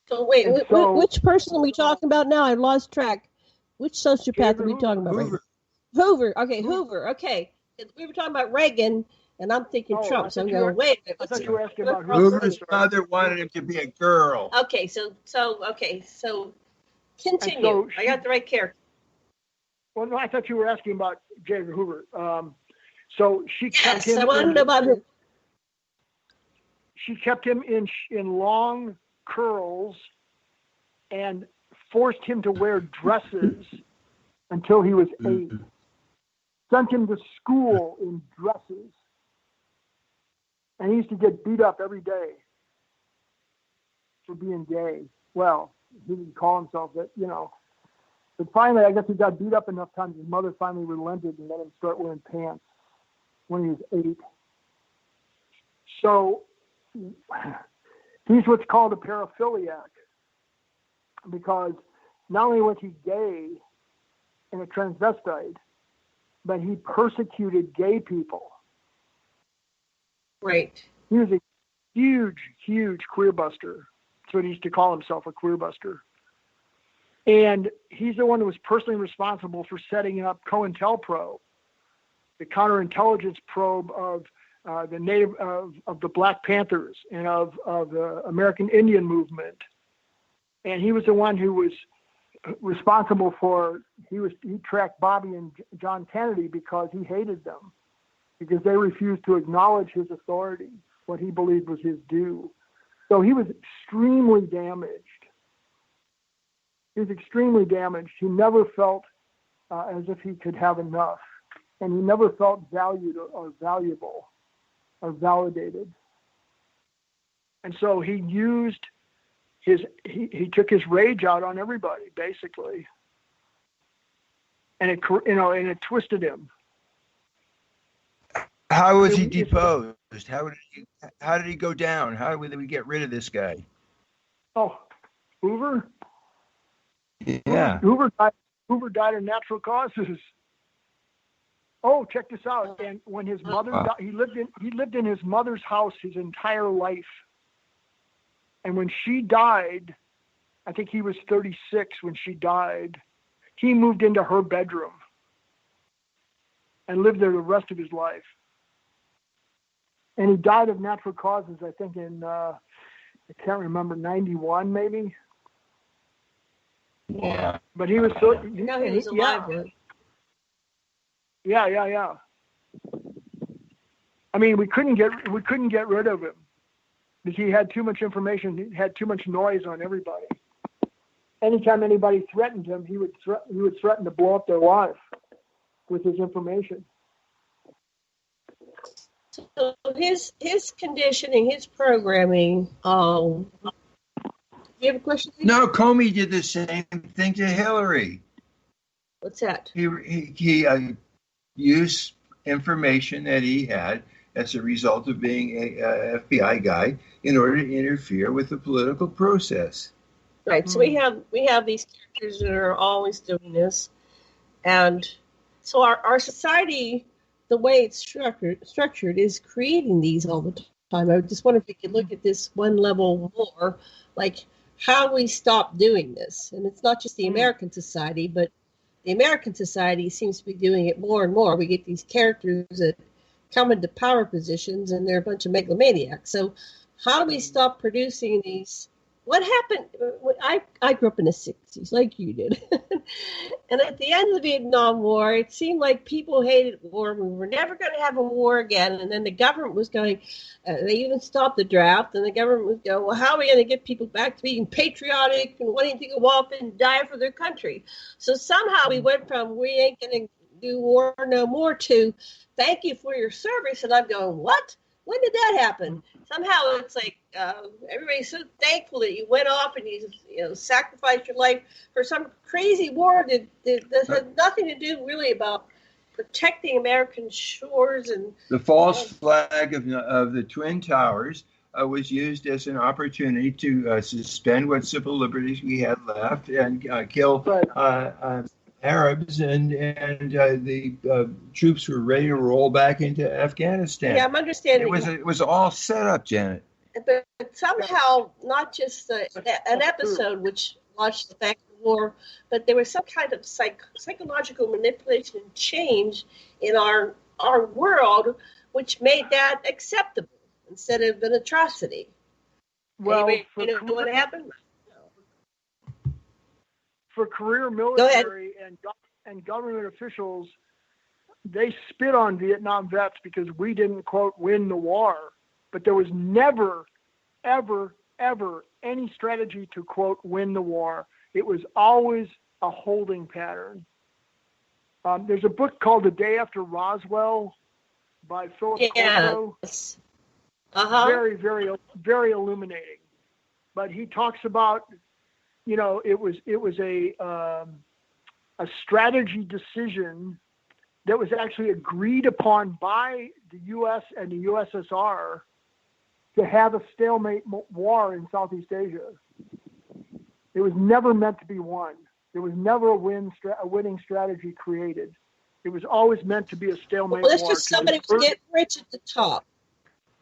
So wait, which person are we talking about now? I lost track. Which sociopath are we talking about? Hoover. Hoover. Okay, Hoover. Okay. We were talking about Reagan, and I'm thinking Trump. So I'm going, wait a minute. I thought you were asking about Hoover's mother wanted him to be a girl. Okay, so continue. So I got the right character. Well, no, I thought you were asking about J. Edgar Hoover. So she kept him. I want to know about him. She kept him in long curls and forced him to wear dresses until he was 8. Sent him to school in dresses. And he used to get beat up every day for being gay. Well, he didn't call himself that, But finally, I guess he got beat up enough times, his mother finally relented and let him start wearing pants when he was 8. So he's what's called a paraphiliac, because not only was he gay and a transvestite, but he persecuted gay people. Right. He was a huge queer buster. That's what he used to call himself, a queer buster. And he's the one who was personally responsible for setting up COINTELPRO, the counterintelligence probe of the native of the Black Panthers and of the American Indian movement. And he was the one who was responsible for, he tracked Bobby and John Kennedy because he hated them, because they refused to acknowledge his authority, what he believed was his due. So he was extremely damaged. He was extremely damaged. He never felt as if he could have enough, and he never felt valued or valuable or validated. And so he used he took his rage out on everybody, basically, and it twisted him. How was he deposed? How did he go down? How did we get rid of this guy? Oh, Hoover? Yeah. Hoover died of natural causes. Oh, check this out. And when his mother died, he lived in his mother's house his entire life. And when she died, I think he was 36 when she died, he moved into her bedroom and lived there the rest of his life. And he died of natural causes, I think in, I can't remember, 91 maybe. Yeah. But he was so, he was alive. Yeah. I mean, we couldn't get rid of him because he had too much information. He had too much noise on everybody. Anytime anybody threatened him, he would threaten to blow up their life with his information. So his conditioning, his programming. Do you have a question? No, Comey did the same thing to Hillary. What's that? He used information that he had as a result of being a FBI guy in order to interfere with the political process. Right. So we have these characters that are always doing this, and so our society, the way it's structured, is creating these all the time. I just wonder if we could look at this one level more, like how we stop doing this. And it's not just the American society, but the American society seems to be doing it more and more. We get these characters that come into power positions, and they're a bunch of megalomaniacs. So how do we stop producing these what happened? I grew up in the 60s, like you did. And at the end of the Vietnam War, it seemed like people hated war. We were never going to have a war again. And then the government was going, they even stopped the draft. And the government was going, well, how are we going to get people back to being patriotic and wanting to go off and die for their country? So somehow we went from we ain't going to do war no more to thank you for your service. And I'm going, what? When did that happen? Somehow it's like everybody's so thankful that you went off and you sacrificed your life for some crazy war that had nothing to do really about protecting American shores. And the false flag of the Twin Towers was used as an opportunity to suspend what civil liberties we had left and kill Arabs, and the troops were ready to roll back into Afghanistan. Yeah, I'm understanding. It was all set up, Janet. But somehow, not just an episode which launched the fact of war, but there was some kind of psychological manipulation and change in our world, which made that acceptable instead of an atrocity. Well, anyway, you know what happened? For career military and government officials, they spit on Vietnam vets because we didn't, quote, win the war. But there was never, ever, ever any strategy to, quote, win the war. It was always a holding pattern. There's a book called The Day After Roswell by Philip Koso. Very, very, very illuminating. But he talks about, it was a strategy decision that was actually agreed upon by the U.S. and the USSR to have a stalemate war in Southeast Asia. It was never meant to be won. There was never a winning strategy created. It was always meant to be a stalemate war. Well, it's just somebody was getting rich at the top.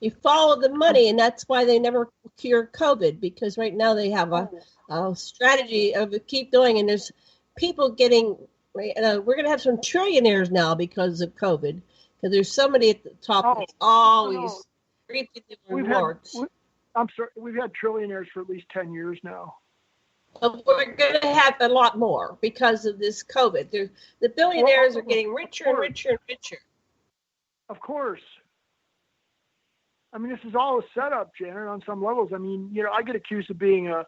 You follow the money, and that's why they never cured COVID, because right now they have a strategy of keep doing, and there's people getting, we're going to have some trillionaires now because of COVID, because there's somebody at the top that's always reaping the rewards. I'm sorry, we've had trillionaires for at least 10 years now. But we're going to have a lot more because of this COVID. The billionaires are getting richer and richer and richer. Of course. I mean, this is all a setup, Janet, on some levels. I mean, I get accused of being a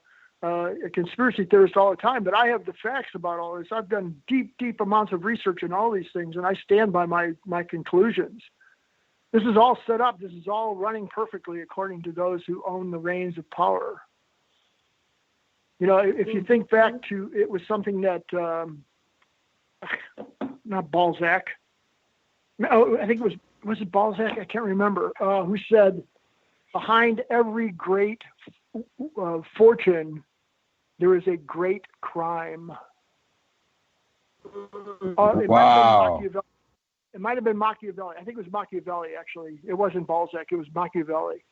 conspiracy theorist all the time, but I have the facts about all this. I've done deep, deep amounts of research in all these things, and I stand by my conclusions. This is all set up. This is all running perfectly according to those who own the reins of power. If you think back to, it was something that, not Balzac. No, I think was it Balzac? I can't remember. Who said, behind every great fortune, there is a great crime. Wow. It might have been Machiavelli. I think it was Machiavelli, actually. It wasn't Balzac. It was Machiavelli.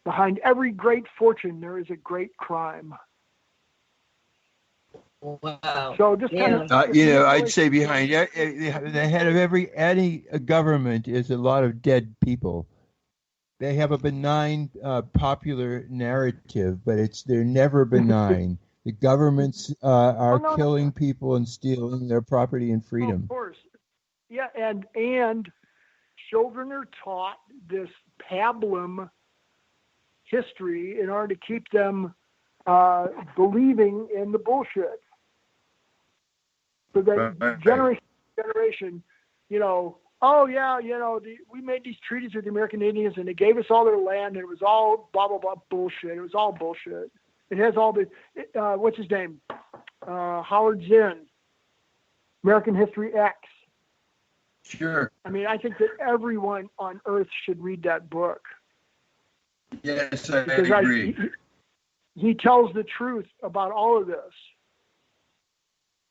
Behind every great fortune, there is a great crime. Wow. So just kind of, I'd say behind the head of any government is a lot of dead people. They have a benign popular narrative, but they're never benign. The governments are killing people and stealing their property and freedom. Of course. Yeah, and children are taught this pablum history in order to keep them believing in the bullshit. So that generation, we made these treaties with the American Indians and they gave us all their land and it was all blah, blah, blah bullshit. It was all bullshit. It has all the, what's his name? Howard Zinn, American History X. Sure. I mean, I think that everyone on earth should read that book. Yes, I agree. He tells the truth about all of this.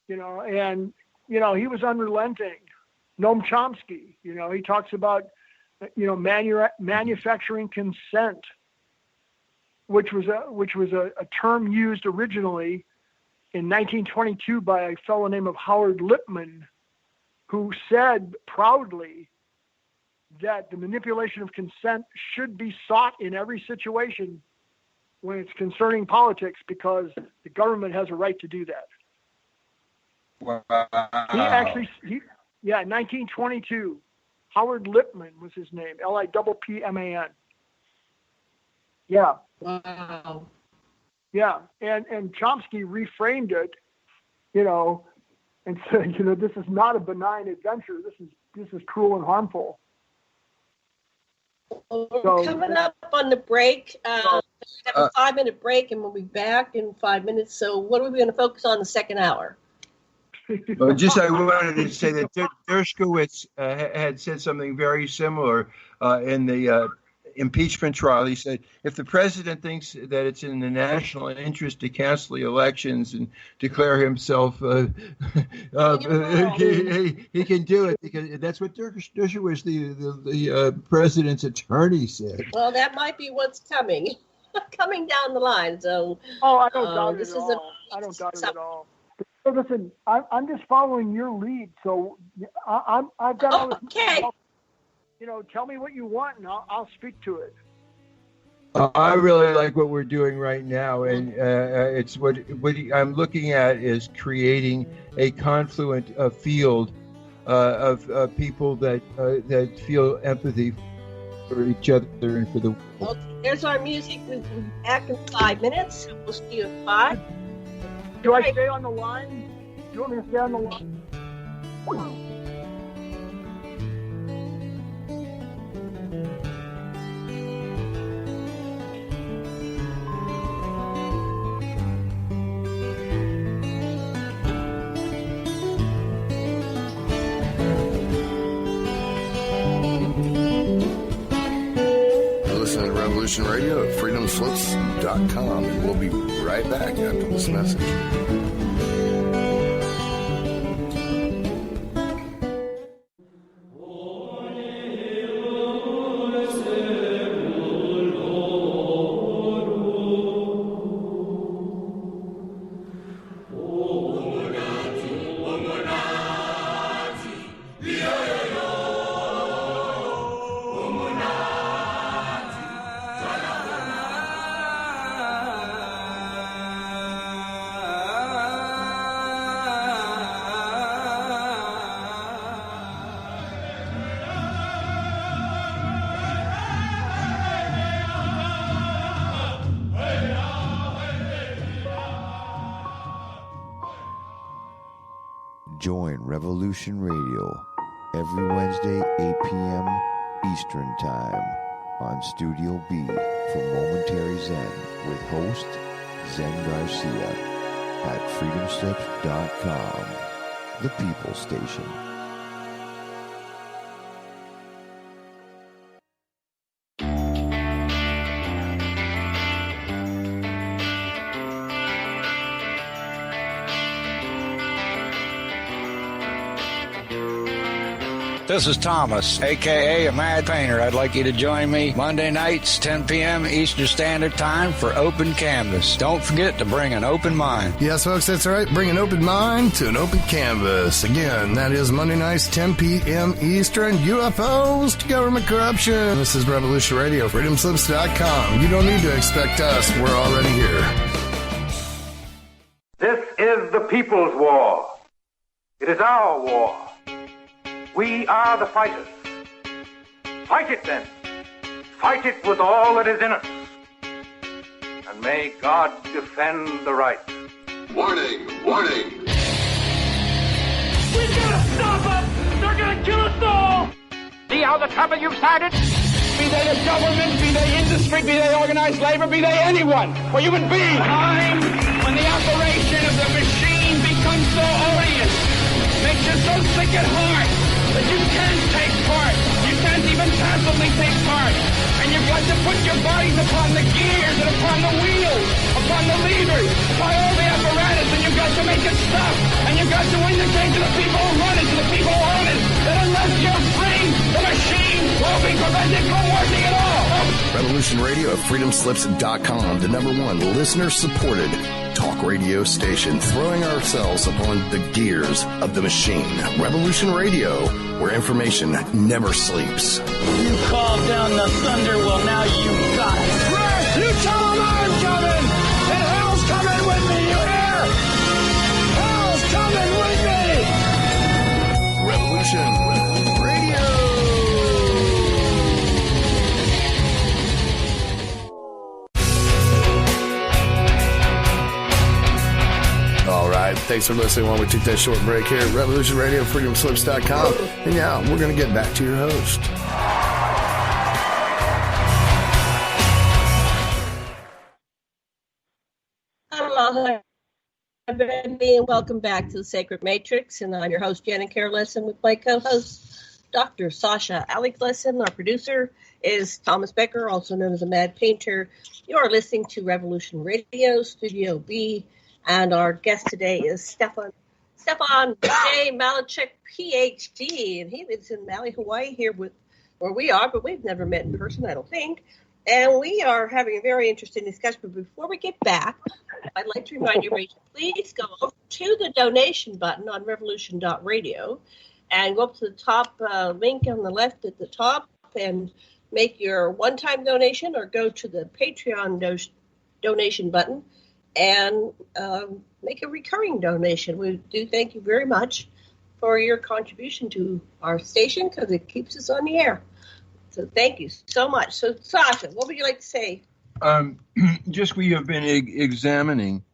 He was unrelenting. Noam Chomsky, he talks about, manufacturing consent, which was a term used originally in 1922 by a fellow named Howard Lippmann, who said proudly that the manipulation of consent should be sought in every situation when it's concerning politics, because the government has a right to do that. Wow. In 1922, Howard Lippman was his name, Lippman. Yeah. Wow. Yeah, and Chomsky reframed it, and said, this is not a benign adventure. This is cruel and harmful. Well, we're coming up on the break. We have a 5-minute break, and we'll be back in 5 minutes. So what are we going to focus on in the second hour? Well, I wanted to say that Dershowitz had said something very similar in the impeachment trial. He said, if the president thinks that it's in the national interest to cancel the elections and declare himself, he can do it, because that's what Dershowitz, the president's attorney, said. Well, that might be what's coming down the line. So, I don't doubt it at all. I don't doubt it at all. So listen, I'm just following your lead. So I've got all this. Okay. Tell me what you want, and I'll speak to it. I really like what we're doing right now, and it's what I'm looking at is creating a confluent field of people that feel empathy for each other and for the world. Okay, there's our music. We'll be back in 5 minutes. We'll see you at 5. Do I stay on the line? Do you want me to stay on the line? Listen to Revolution Radio at freedomslips.com, and we'll be right back after this message. Join Revolution Radio every Wednesday, 8 p.m. Eastern Time on Studio B for Momentary Zen with host Zen Garcia at freedomslips.com, the People Station. This is Thomas, a.k.a. a Mad Painter. I'd like you to join me Monday nights, 10 p.m. Eastern Standard Time for Open Canvas. Don't forget to bring an open mind. Yes, folks, that's right. Bring an open mind to an open canvas. Again, that is Monday nights, 10 p.m. Eastern. UFOs to government corruption. This is Revolution Radio, freedomslips.com. You don't need to expect us. We're already here. This is the people's war. It is our war. We are the fighters. Fight it then. Fight it with all that is in us. And may God defend the right. Warning! Warning! We gotta stop them! They're gonna kill us all! See how the trouble you've started? Be they the government, be they industry, be they organized labor, be they anyone, or human beings. Time when the operation of the machine becomes so odious, makes you so sick at heart that you can't take part. You can't even passively take part. And you've got to put your bodies upon the gears and upon the wheels, upon the levers, upon all the apparatus, and you've got to make it stop. And you've got to indicate to the people who run it, to the people who own it, that unless you're free, the machine will be prevented from working at all. Revolution Radio at freedomslips.com, the #1 listener-supported talk radio station, throwing ourselves upon the gears of the machine. Revolution Radio, where information never sleeps. You called down the thunder, well now you got it. Right, you tell them I'm Thanks for listening while we took that short break here at Revolution Radio, freedomslips.com. And now we're going to get back to your host. Hello, everybody, and welcome back to the Sacred Matrix. And I'm your host, Janet Carol Lessin, with my co-host, Dr. Sasha Alex Lessin. Our producer is Thomas Becker, also known as the Mad Painter. You are listening to Revolution Radio, Studio B, and our guest today is Stefan J. Malecek, PhD, and he lives in Maui, Hawaii, here with where we are, but we've never met in person, I don't think. And we are having a very interesting discussion. But before we get back, I'd like to remind you, please go over to the donation button on revolution.radio and go up to the top link on the left at the top and make your one-time donation, or go to the Patreon donation button and make a recurring donation. We do thank you very much for your contribution to our station, because it keeps us on the air. So thank you so much. So, Sasha, what would you like to say? Just we have been examining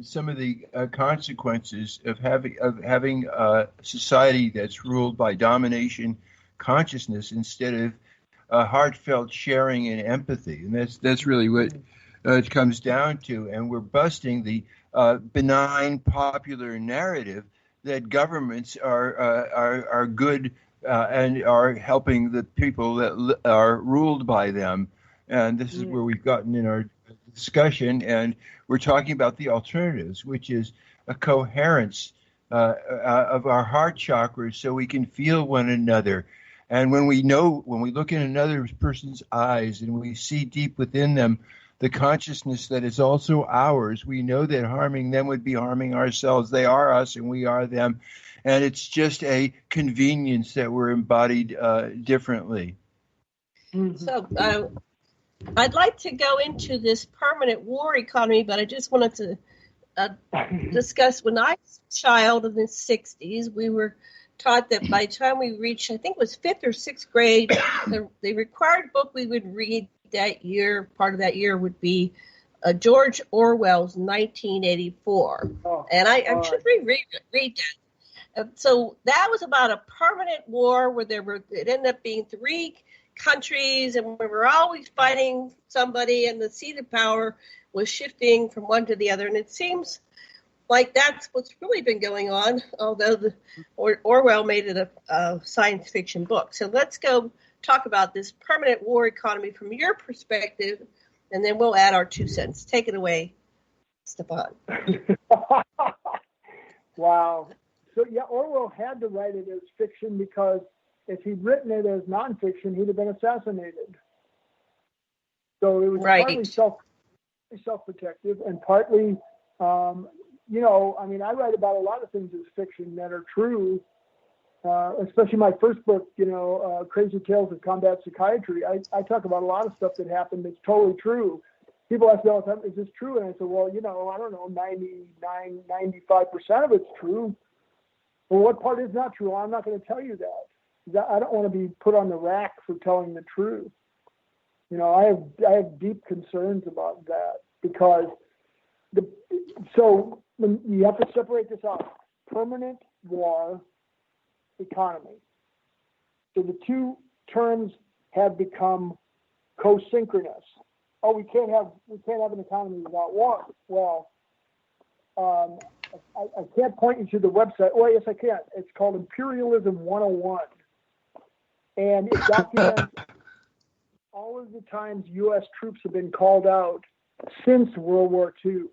some of the consequences of having a society that's ruled by domination consciousness instead of heartfelt sharing and empathy, and that's really what it comes down to. And we're busting the benign popular narrative that governments are good. And are helping the people that are ruled by them. And this is where we've gotten in our discussion. And we're talking about the alternatives, which is a coherence of our heart chakras so we can feel one another. And when we look in another person's eyes and we see deep within them the consciousness that is also ours, we know that harming them would be harming ourselves. They are us and we are them. And it's just a convenience that we're embodied differently. So I'd like to go into this permanent war economy, but I just wanted to discuss, when I was a child in the 60s, we were taught that by the time we reached, I think it was 5th or 6th grade, the required book we would read that year, part of that year, would be George Orwell's 1984. And I should read that. So that was about a permanent war where it ended up being 3 countries, and we were always fighting somebody, and the seat of power was shifting from one to the other. And it seems like that's what's really been going on, although Orwell made it a science fiction book. So let's go talk about this permanent war economy from your perspective, and then we'll add our 2 cents. Take it away, Stefan. Wow. So, yeah, Orwell had to write it as fiction, because if he'd written it as nonfiction, he'd have been assassinated. So it was partly self-protective and partly, I write about a lot of things as fiction that are true, especially my first book, Crazy Tales of Combat Psychiatry. I talk about a lot of stuff that happened that's totally true. People ask me all the time, is this true? And I say, well, I don't know, 95% of it's true. Well, what part is not true? I'm not going to tell you that. I don't want to be put on the rack for telling the truth. I have deep concerns about that, because so you have to separate this out. Permanent war economy. So the 2 terms have become co-synchronous. Oh, we can't have an economy without war. Well, I can't point you to the website. Well, yes, I can. It's called Imperialism 101. And it documents all of the times U.S. troops have been called out since World War II.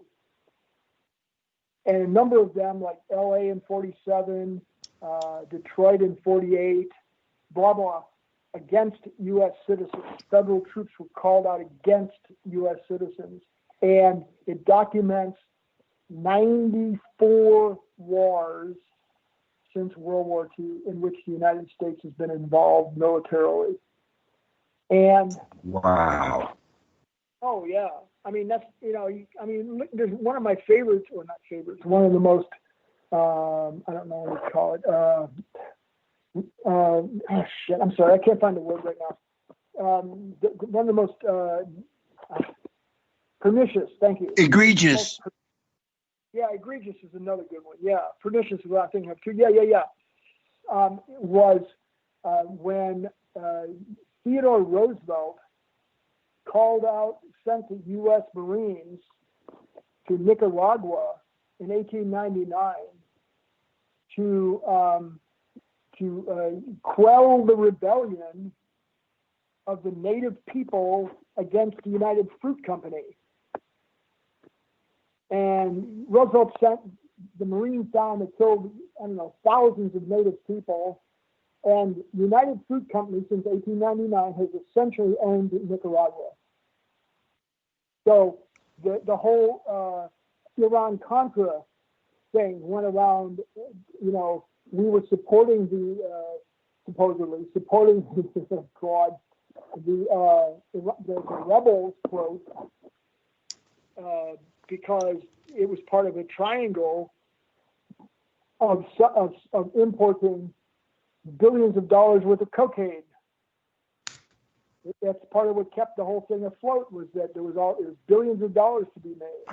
And a number of them, like L.A. in 47, Detroit in 48, blah, blah, against U.S. citizens. Federal troops were called out against U.S. citizens. And it documents 94 wars since World War II in which the United States has been involved militarily. And wow. Oh yeah. I mean, that's, there's one of my favorites, or not favorites, one of the most, I don't know what to call it. I'm sorry. I can't find the word right now. One of the most pernicious, thank you. Egregious. Yeah, egregious is another good one. Yeah, pernicious is what I think of too. Yeah. Was when Theodore Roosevelt sent the U.S. Marines to Nicaragua in 1899 to quell the rebellion of the native people against the United Fruit Company. And Roosevelt sent the Marines down that killed, thousands of native people. And United Fruit Company, since 1899, has essentially owned Nicaragua. So the whole Iran-Contra thing went around, we were supporting supposedly supporting the rebels, quote, because it was part of a triangle of importing billions of dollars worth of cocaine. That's part of what kept the whole thing afloat, was that there was billions of dollars to be made.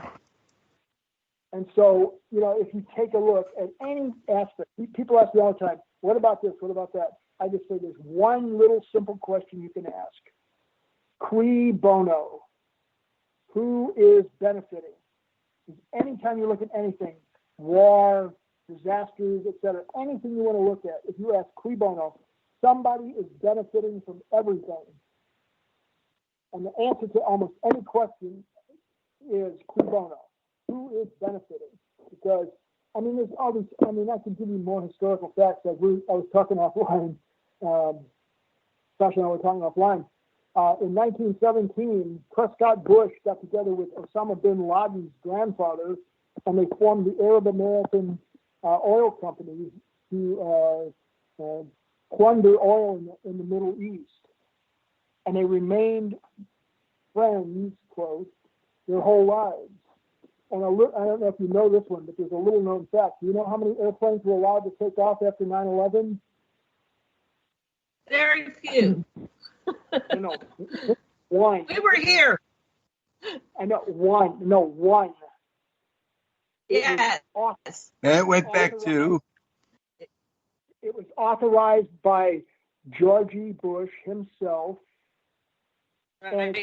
And so, if you take a look at any aspect, people ask me all the time, what about this? What about that? I just say there's one little simple question you can ask. Cui bono? Who is benefiting? Anytime you look at anything, war, disasters, etc., anything you want to look at, if you ask cui bono, somebody is benefiting from everything. And the answer to almost any question is cui bono. Who is benefiting? Because, there's all these, I can give you more historical facts. I was talking offline, Sasha and I were talking offline. In 1917, Prescott Bush got together with Osama bin Laden's grandfather, and they formed the Arab American Oil Company to plunder oil in the Middle East. And they remained friends, quote, their whole lives. And I don't know if you know this one, but there's a little known fact. Do you know how many airplanes were allowed to take off after 9/11? Very few. No, one. We were here. I know, one. No, one. Yes. And it went back to? It was authorized by Georgie Bush himself. Right. And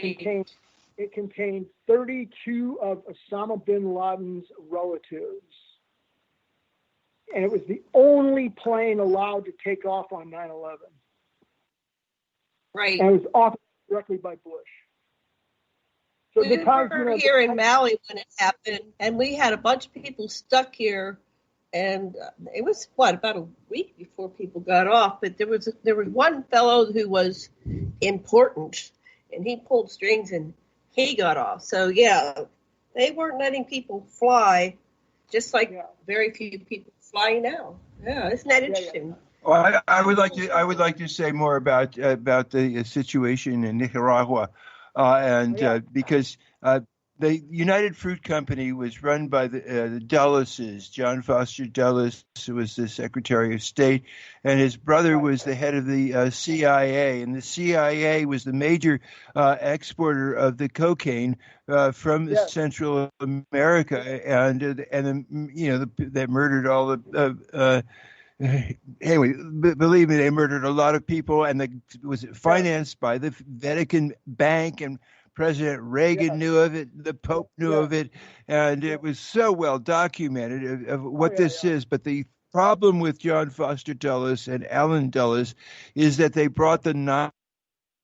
it contained 32 of Osama bin Laden's relatives. And it was the only plane allowed to take off on 9/11. Right. And it was authorized directly by Bush. So we were here in Maui when it happened, and we had a bunch of people stuck here, and it was, about a week before people got off, but there was one fellow who was important, and he pulled strings, and he got off. So, yeah, they weren't letting people fly, just like very few people fly now. Yeah, isn't that interesting? Yeah. Well, I would like to say more about the situation in Nicaragua, because the United Fruit Company was run by the Dulleses. John Foster Dulles was the Secretary of State, and his brother was the head of the CIA. And the CIA was the major exporter of the cocaine from Central America, and they murdered all the. Anyway, believe me, they murdered a lot of people, and it was financed by the Vatican Bank, and President Reagan knew of it, the Pope knew of it, and it was so well documented of what this is. But the problem with John Foster Dulles and Allen Dulles is that they brought the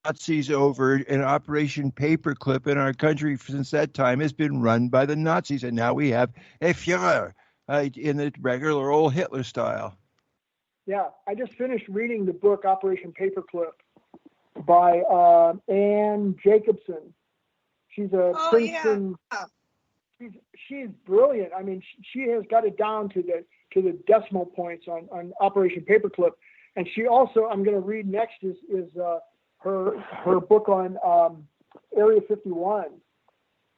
Nazis over in Operation Paperclip, and our country since that time has been run by the Nazis, and now we have a Führer in the regular old Hitler style. Yeah, I just finished reading the book Operation Paperclip by Anne Jacobson. She's a Princeton. Yeah. She's brilliant. She has got it down to the decimal points on Operation Paperclip, and she also, I'm going to read next is her book on Area 51,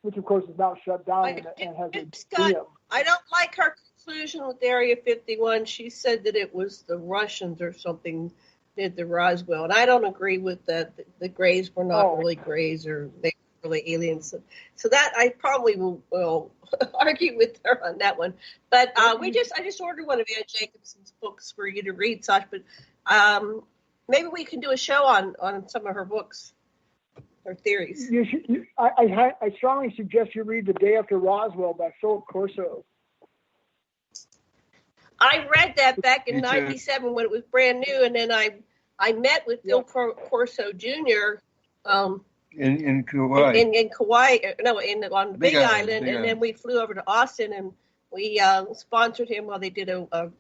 which of course is now shut down and has a museum. I don't like her conclusion with Area 51. She said that it was the Russians or something did the Roswell, and I don't agree with that. The Greys were not really Greys, or they really aliens. So that I probably will argue with her on that one. But I just ordered one of Ann Jacobson's books for you to read, Sash. But maybe we can do a show on some of her books or theories. I strongly suggest you read The Day After Roswell by Philip Corso. I read that back in '97 when it was brand new, and then I met with Phil Corso Jr. In Kauai. In Kauai, on the Big Island, and then we flew over to Austin, and we sponsored him while they did a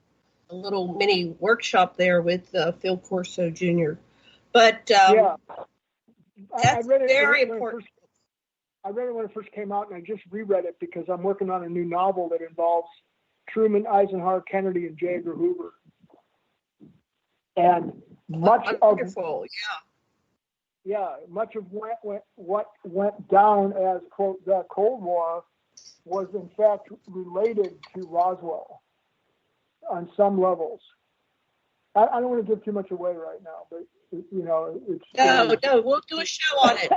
little mini workshop there with Phil Corso Jr. But that's very important. I read it when it first came out, and I just reread it because I'm working on a new novel that involves Truman, Eisenhower, Kennedy, and J. Edgar Hoover. And much of what went down as, quote, the Cold War was in fact related to Roswell on some levels. I don't want to give too much away right now, but it's no, we'll do a show on it.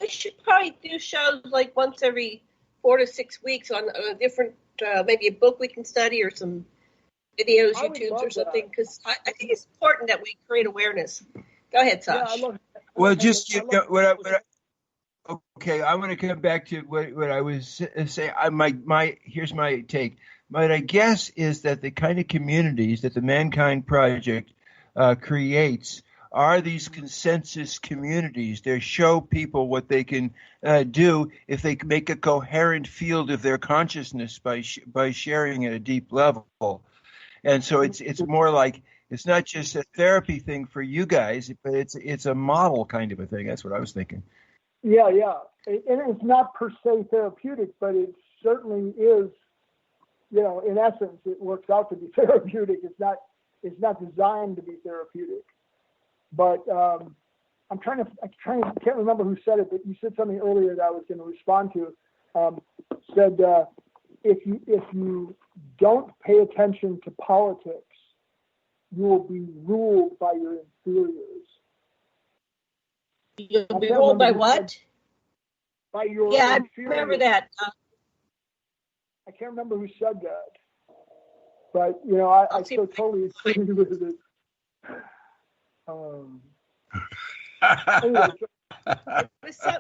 We should probably do shows like once every 4 to 6 weeks on a different, maybe a book we can study or some videos, YouTubes or something, because I think it's important that we create awareness. Go ahead, Sash. Okay, I want to come back to what I was saying. Here's my take. My guess is that the kind of communities that the Mankind Project creates are these consensus communities. They show people what they can do if they make a coherent field of their consciousness by sharing at a deep level. And so it's more like, it's not just a therapy thing for you guys, but it's a model kind of a thing. That's what I was thinking. Yeah. And it's not per se therapeutic, but it certainly is, in essence, it works out to be therapeutic. It's not designed to be therapeutic. But I can't remember who said it, but you said something earlier that I was going to respond to. Said if you don't pay attention to politics, you will be ruled by your inferiors. You'll be ruled by what? By your inferiors. I remember that. I can't remember who said that, but I so totally agree with it. Anyway, so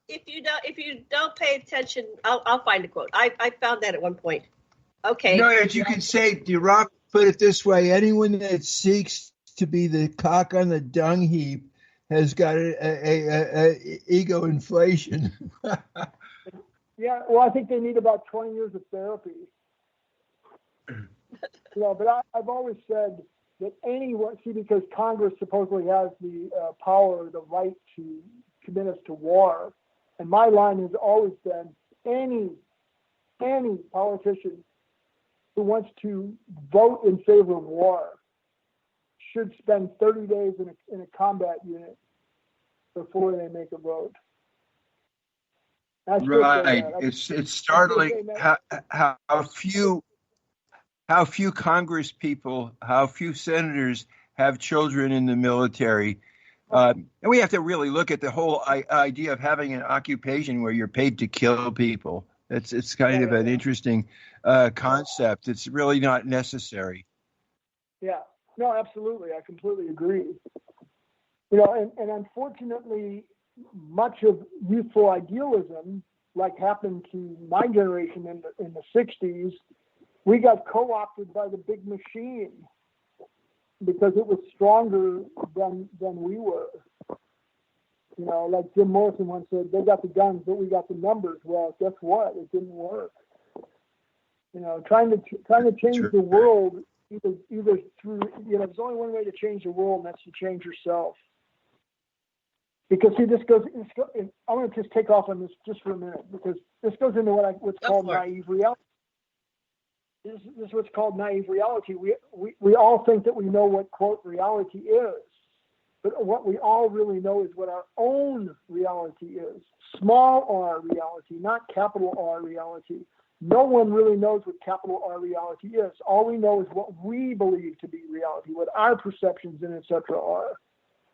if you don't pay attention, I'll find a quote. I found that at one point. Okay. No, as you can say, Rob put it this way: anyone that seeks to be the cock on the dung heap has got a ego inflation. Yeah, well, I think they need about 20 years of therapy. But I've always said that anyone, because Congress supposedly has the power, the right to commit us to war, and my line has always been any politician who wants to vote in favor of war should spend 30 days in a combat unit before they make a vote. Right. It's startling how few Congress people, how few senators have children in the military. And we have to really look at the whole idea of having an occupation where you're paid to kill people. It's kind of an interesting concept. It's really not necessary. Yeah. No, absolutely. I completely agree. And unfortunately, much of youthful idealism, like happened to my generation in the 60s, we got co-opted by the big machine because it was stronger than we were. Like Jim Morrison once said, they got the guns, but we got the numbers. Well, guess what? It didn't work. Trying to change the world either through, there's only one way to change the world, and that's to change yourself. Because see, I'm going to just take off on this just for a minute, because this goes into what's called naive reality. This is what's called naive reality. We all think that we know what, quote, reality is. But what we all really know is what our own reality is. Small r reality, not capital R reality. No one really knows what capital R reality is. All we know is what we believe to be reality, what our perceptions and et cetera are.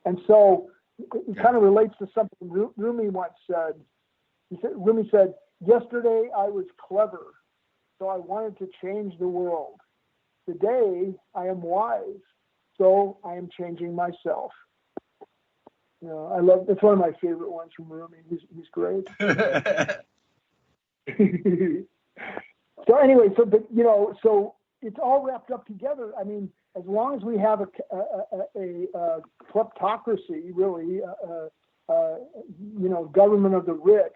And so it kind of relates to something Rumi once said. Rumi said, "Yesterday I was clever, so I wanted to change the world. Today I am wise, so I am changing myself." You know, it's one of my favorite ones from Rumi. He's great. So anyway, so it's all wrapped up together. I mean, as long as we have a kleptocracy, really, government of the rich,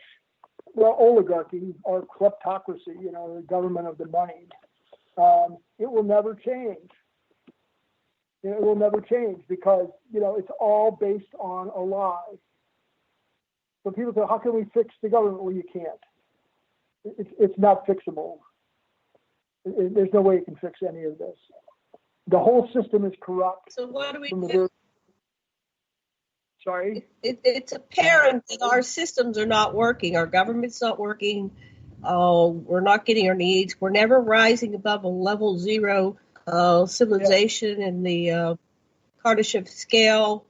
well, oligarchy or kleptocracy, the government of the moneyed, it will never change. It will never change because, it's all based on a lie. So people say, how can we fix the government? Well, you can't. It's not fixable. There's no way you can fix any of this. The whole system is corrupt. So what do we do? Sorry? It's apparent that our systems are not working. Our government's not working. We're not getting our needs. We're never rising above a level 0 civilization in the Kardashev scale.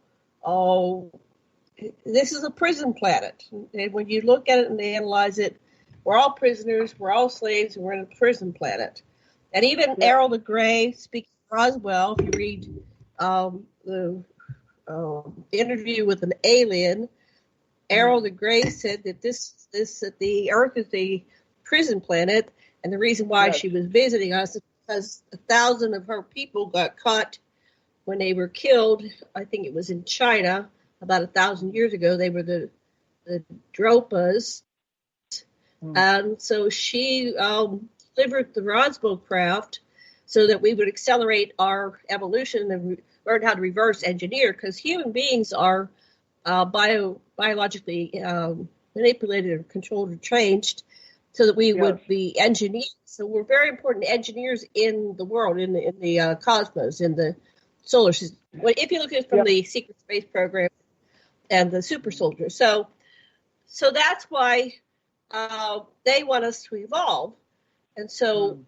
This is a prison planet. And when you look at it and analyze it, we're all prisoners, we're all slaves, and we're in a prison planet. And even Errol the Grey, speaking of Roswell, if you read the interview with an alien, Errol the Grey said that that the Earth is the prison planet, and the reason why she was visiting us is because 1,000 of her people got caught when they were killed. I think it was in China about 1,000 years ago. They were the Dropas. And so she delivered the Roswell craft so that we would accelerate our evolution and learn how to reverse engineer, because human beings are biologically manipulated or controlled or changed so that we would be engineers. So we're very important engineers in the world, in the cosmos, in the solar system. Well, if you look at it from the secret space program and the super soldiers. So that's why they want us to evolve. And so,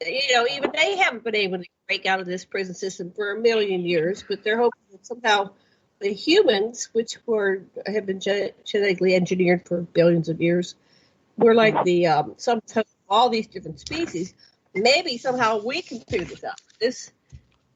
even they haven't been able to break out of this prison system for 1 million years, but they're hoping that somehow the humans, which have been genetically engineered for billions of years, we're like the sum total of all these different species. Maybe somehow we can figure this out.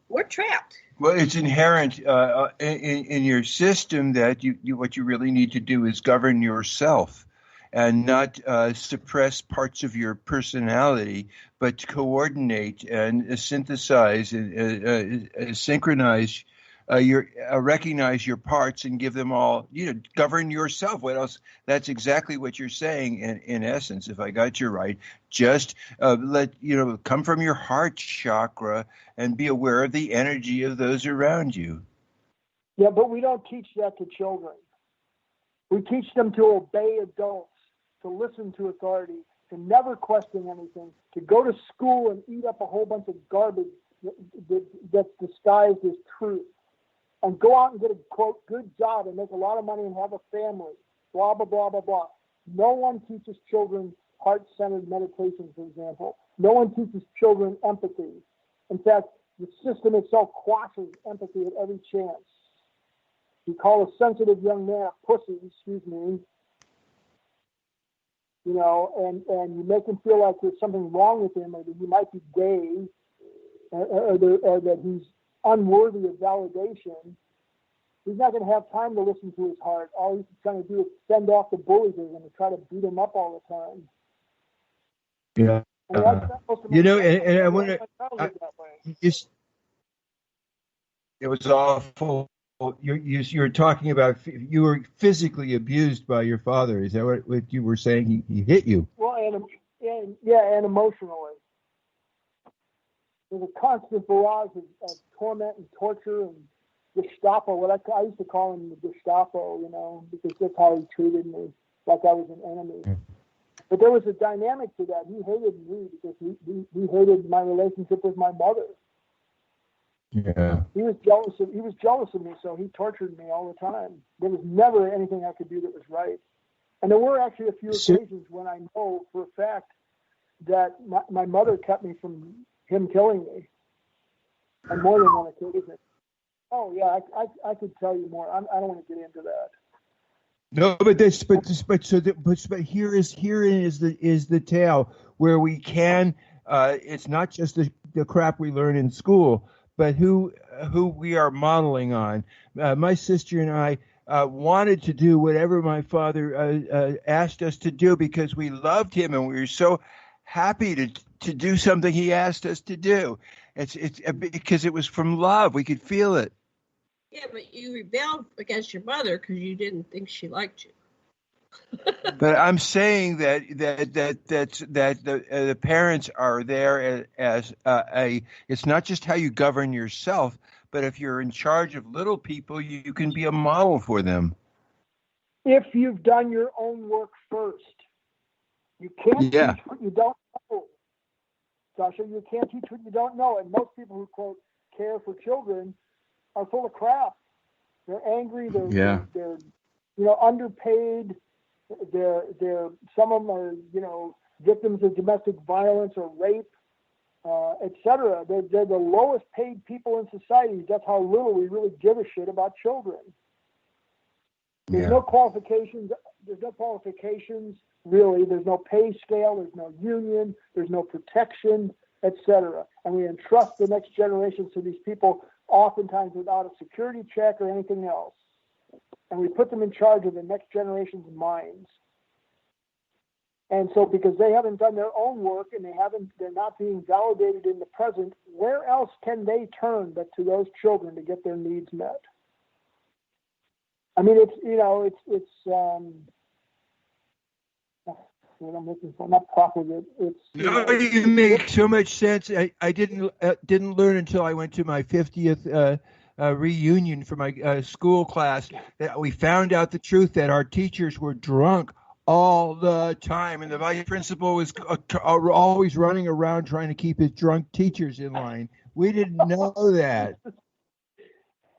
We're trapped. Well, it's inherent in your system that what you really need to do is govern yourself and not suppress parts of your personality, but coordinate and synthesize and synchronize recognize your parts and give them all, govern yourself. What else? That's exactly what you're saying in essence, if I got you right. Just come from your heart chakra and be aware of the energy of those around you. Yeah, but we don't teach that to children. We teach them to obey adults, to listen to authority, to never question anything, to go to school and eat up a whole bunch of garbage that's disguised as truth, and go out and get a, quote, good job and make a lot of money and have a family, blah, blah, blah, blah, blah. No one teaches children heart-centered meditation, for example. No one teaches children empathy. In fact, the system itself quashes empathy at every chance. You call a sensitive young man a pussy, and you make him feel like there's something wrong with him, or that he might be gay, or that he's unworthy of validation. He's not going to have time to listen to his heart. All he's trying to do is fend off the bullies and try to beat him up all the time. Yeah. And I want to. It was awful. You're talking about you were physically abused by your father. Is that what you were saying? He hit you. Well, and emotionally. There's a constant barrage of torment and torture and Gestapo. I used to call him the Gestapo, because that's how he treated me, like I was an enemy. But there was a dynamic to that. He hated me because he hated my relationship with my mother. Yeah. He was jealous of me, so he tortured me all the time. There was never anything I could do that was right. And there were actually a few occasions when I know for a fact that my mother kept me from him killing me on more than one occasion. Oh yeah, I could tell you more. I don't want to get into that. No, but here is the tale where we can. It's not just the crap we learn in school, but who we are modeling on. My sister and I wanted to do whatever my father asked us to do because we loved him and we were so happy to do something he asked us to do. It's because it was from love. We could feel it. Yeah, but you rebelled against your mother because you didn't think she liked you. But I'm saying that the parents are there as a. It's not just how you govern yourself, but if you're in charge of little people, you can be a model for them. If you've done your own work first, you can't teach what you don't know. Sasha, you can't teach what you don't know. And most people who quote care for children are full of crap. They're angry. They're underpaid. They're some of them are victims of domestic violence or rape, etc. They're the lowest paid people in society. That's how little we really give a shit about children. There's no qualifications. There's no qualifications really. There's no pay scale. There's no union. There's no protection, etc. And we entrust the next generation to these people, oftentimes without a security check or anything else. And we put them in charge of the next generation's minds. And so because they haven't done their own work and they're not being validated in the present, where else can they turn but to those children to get their needs met? I mean, it's what I'm looking for, not profligate. You make so much sense. I didn't learn until I went to my 50th reunion for my school class that we found out the truth that our teachers were drunk all the time, and the vice principal was always running around trying to keep his drunk teachers in line. We didn't know that.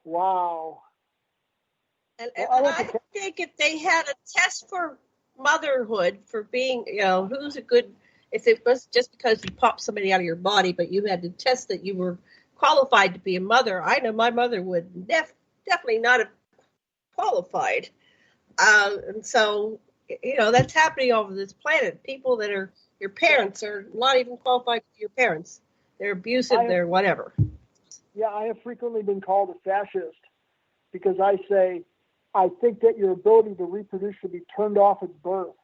Wow. And I think if they had a test for motherhood, for being, who's a good, if it was just because you popped somebody out of your body, but you had to test that you were qualified to be a mother, I know my mother would definitely not have qualified. And so, that's happening over this planet. People that are your parents are not even qualified to be your parents. They're abusive, they're whatever. Yeah, I have frequently been called a fascist because I say, I think that your ability to reproduce should be turned off at birth.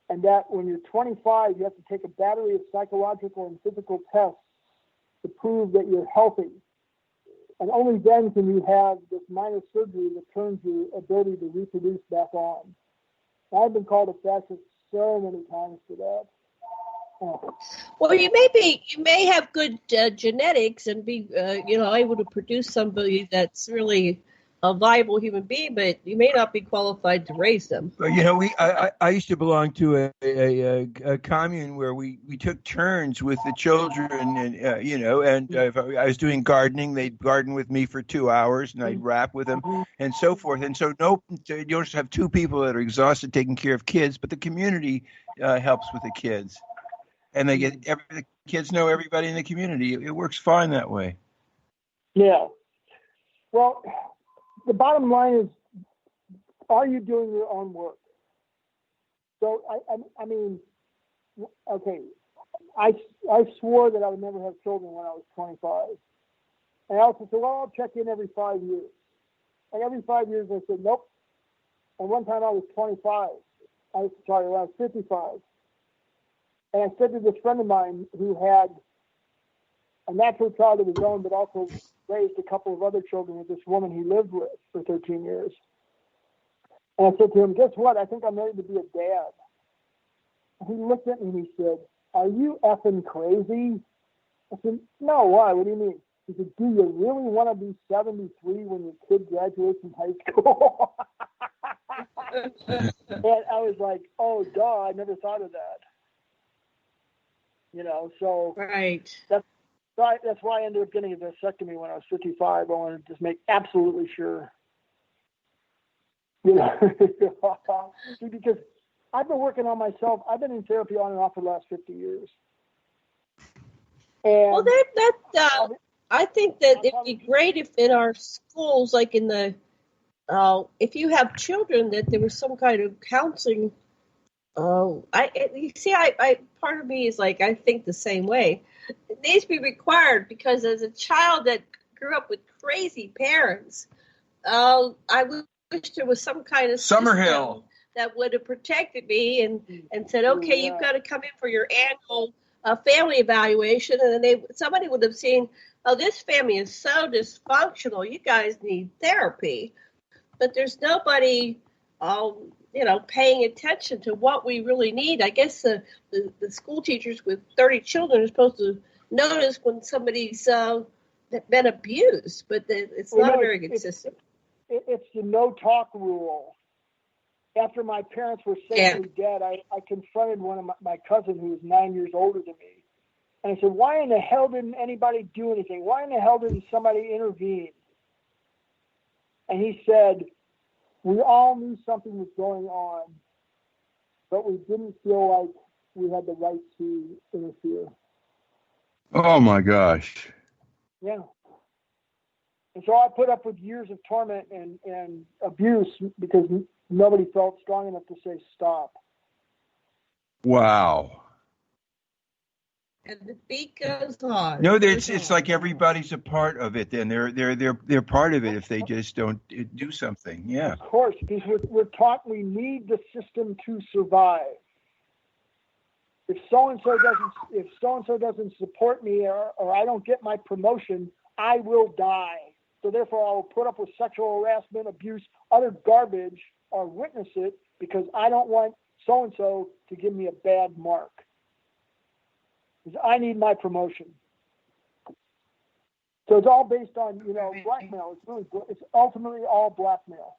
And that when you're 25, you have to take a battery of psychological and physical tests to prove that you're healthy. And only then can you have this minor surgery that turns your ability to reproduce back on. I've been called a fascist so many times for that. Oh. Well, you may have good genetics and be, able to produce somebody that's really a viable human being, but you may not be qualified to raise them. I used to belong to a commune where we took turns with the children, and if I was doing gardening, they'd garden with me for 2 hours, and I'd rap with them, and so forth. And so, you don't just have two people that are exhausted taking care of kids, but the community helps with the kids, and the kids know everybody in the community. It works fine that way. Yeah. Well, the bottom line is, are you doing your own work? So, I mean, okay, I swore that I would never have children when I was 25. And I also said, well, I'll check in every 5 years. And every 5 years I said, nope. And one time I was 25. I was 55. And I said to this friend of mine who had a natural child of his own, but also raised a couple of other children with this woman he lived with for 13 years. And I said to him, guess what? I think I'm ready to be a dad. And he looked at me and he said, are you effing crazy? I said, no, why? What do you mean? He said, do you really want to be 73 when your kid graduates from high school? And I was like, oh, duh, I never thought of that. So right. That's why I ended up getting a vasectomy when I was 55. I wanted to just make absolutely sure. Because I've been working on myself. I've been in therapy on and off for the last 50 years. And I think that it'd be great if in our schools, like in the, if you have children, that there was some kind of counseling. I part of me is like, I think the same way. It needs to be required because as a child that grew up with crazy parents, I wish there was some kind of Summerhill that would have protected me and said, okay, you've got to come in for your annual family evaluation, and then somebody would have seen, oh, this family is so dysfunctional, you guys need therapy. But there's nobody, paying attention to what we really need. I guess the school teachers with 30 children are supposed to notice when somebody's been abused, but it's not a very good system. It's the no-talk rule. After my parents were safely dead, I confronted one of my cousin who was 9 years older than me. And I said, why in the hell didn't anybody do anything? Why in the hell didn't somebody intervene? And he said, we all knew something was going on, but we didn't feel like we had the right to interfere. Oh, my gosh. Yeah. And so I put up with years of torment and abuse because nobody felt strong enough to say stop. Wow. And the beat goes on. No, it's like everybody's a part of it, and they're part of it if they just don't do something. Yeah. Of course, because we're taught we need the system to survive. If so and so doesn't support me, or I don't get my promotion, I will die. So therefore, I will put up with sexual harassment, abuse, other garbage, or witness it because I don't want so and so to give me a bad mark. Because I need my promotion. So it's all based on, blackmail. It's ultimately all blackmail.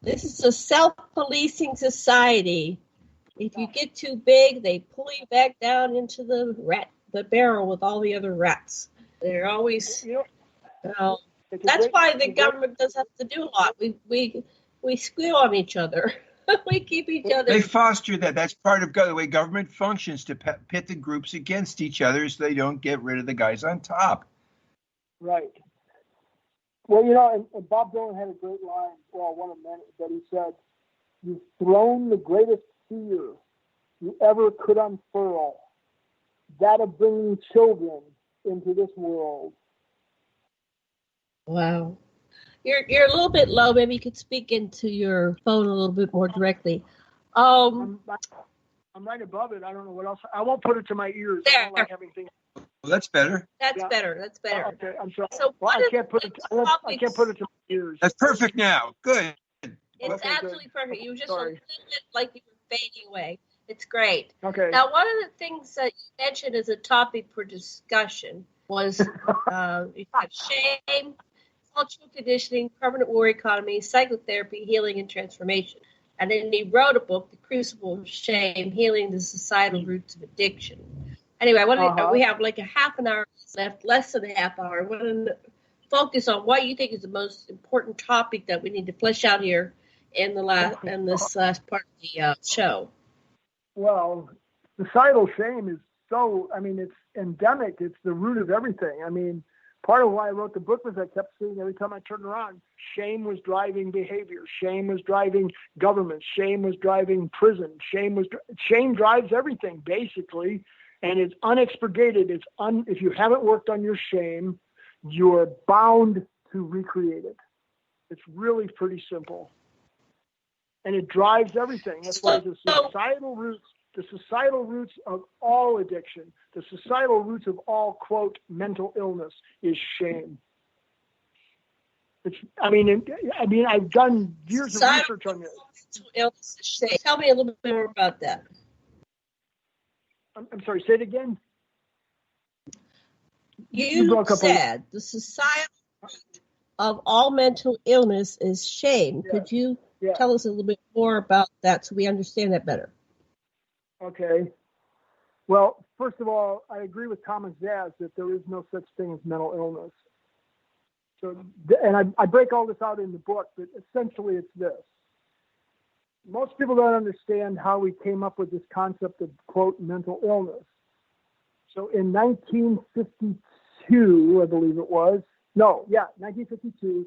This is a self-policing society. If you get too big, they pull you back down into the barrel with all the other rats. They're always, that's why the government does have to do a lot. We squeal on each other. We keep each other. They foster that. That's part of the way government functions, to pit the groups against each other so they don't get rid of the guys on top. Right. Well, and Bob Dylan had a great line, one of many, that he said, you've thrown the greatest fear you ever could unfurl, that of bringing children into this world. Wow. You're a little bit low. Maybe you could speak into your phone a little bit more directly. I'm right above it. I don't know what else. I won't put it to my ears. There. I don't like having things. Well, that's better. That's better. Okay, I'm sorry. So I can't put it to my ears. That's perfect now. Good. It's absolutely perfect. You just a little bit like you were fading away. It's great. Okay. Now, one of the things that you mentioned as a topic for discussion was you had shame, cultural conditioning, permanent war economy, psychotherapy, healing, and transformation. And then he wrote a book, The Crucible of Shame, Healing the Societal Roots of Addiction. Anyway, we have like a half an hour left, less than a half hour. I want to focus on what you think is the most important topic that we need to flesh out here in this last part of the show. Well, societal shame is it's endemic. It's the root of everything. Part of why I wrote the book was I kept seeing every time I turned around, shame was driving behavior. Shame was driving government. Shame was driving prison. Shame drives everything, basically, and it's unexpurgated. If you haven't worked on your shame, you're bound to recreate it. It's really pretty simple, and it drives everything. That's why the societal roots of all addiction, the societal roots of all, quote, mental illness is shame. I've done years of research on this. Mental illness is shame. Tell me a little bit more about that. I'm sorry, say it again. You said the societal root of all mental illness is shame. Yeah. Could you tell us a little bit more about that so we understand that better? Okay. Well, first of all, I agree with Thomas Zaz that there is no such thing as mental illness. So, and I break all this out in the book, but essentially it's this. Most people don't understand how we came up with this concept of, quote, mental illness. So in 1952, 1952, I believe it was. 1952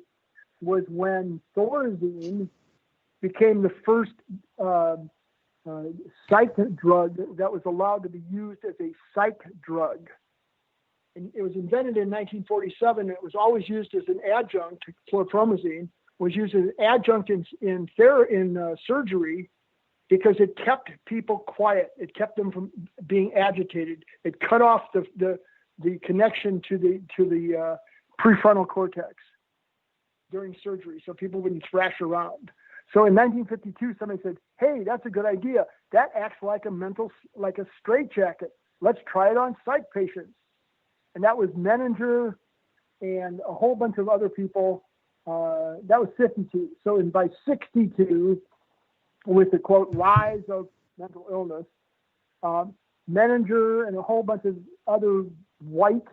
was when Thorazine became the first psych drug that was allowed to be used as a psych drug. And it was invented in 1947. It was always used as an adjunct. Chlorpromazine was used as an adjunct in surgery because it kept people quiet. It kept them from being agitated. It cut off the connection to the prefrontal cortex during surgery, so people wouldn't thrash around. So in 1952, somebody said, "Hey, that's a good idea. That acts like a straitjacket. Let's try it on psych patients." And that was Menninger and a whole bunch of other people. That was 52. So by 62, with the quote rise of mental illness, Menninger and a whole bunch of other white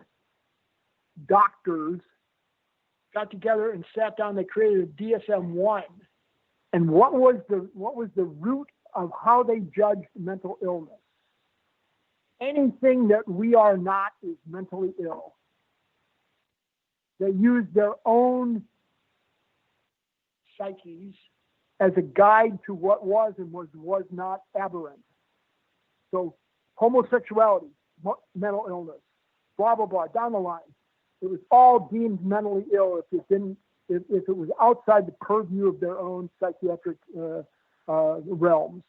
doctors got together and sat down. They created a DSM-1. And what was the root of how they judged mental illness? Anything that we are not is mentally ill. They used their own psyches as a guide to what was and was not aberrant. So homosexuality, mental illness, blah, blah, blah, down the line. It was all deemed mentally ill if it was outside the purview of their own psychiatric realms.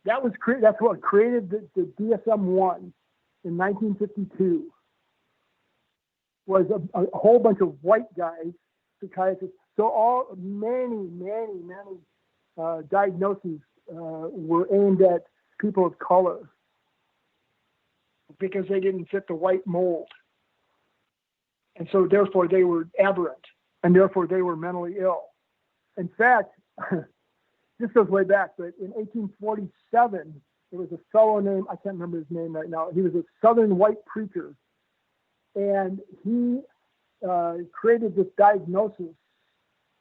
That's what created the DSM-1 in 1952. Was a whole bunch of white guys, psychiatrists. So many diagnoses were aimed at people of color because they didn't fit the white mold. And so therefore they were aberrant, and therefore they were mentally ill. In fact, this goes way back, but in 1847, there was a fellow named, I can't remember his name right now. He was a Southern white preacher, and he created this diagnosis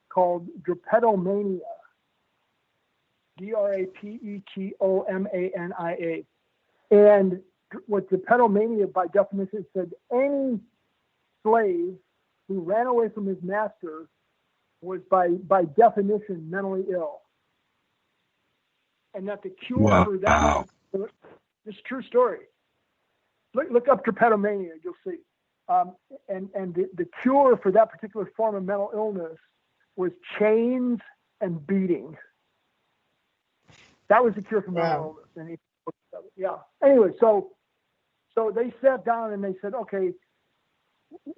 called drapetomania, drapetomania. And what drapetomania, by definition, said any slave who ran away from his master was by definition mentally ill. And that the cure for that, this is a true story. Look up drapetomania, you'll see. And the cure for that particular form of mental illness was chains and beating. That was the cure for mental illness. Yeah. Anyway, so they sat down and they said, okay,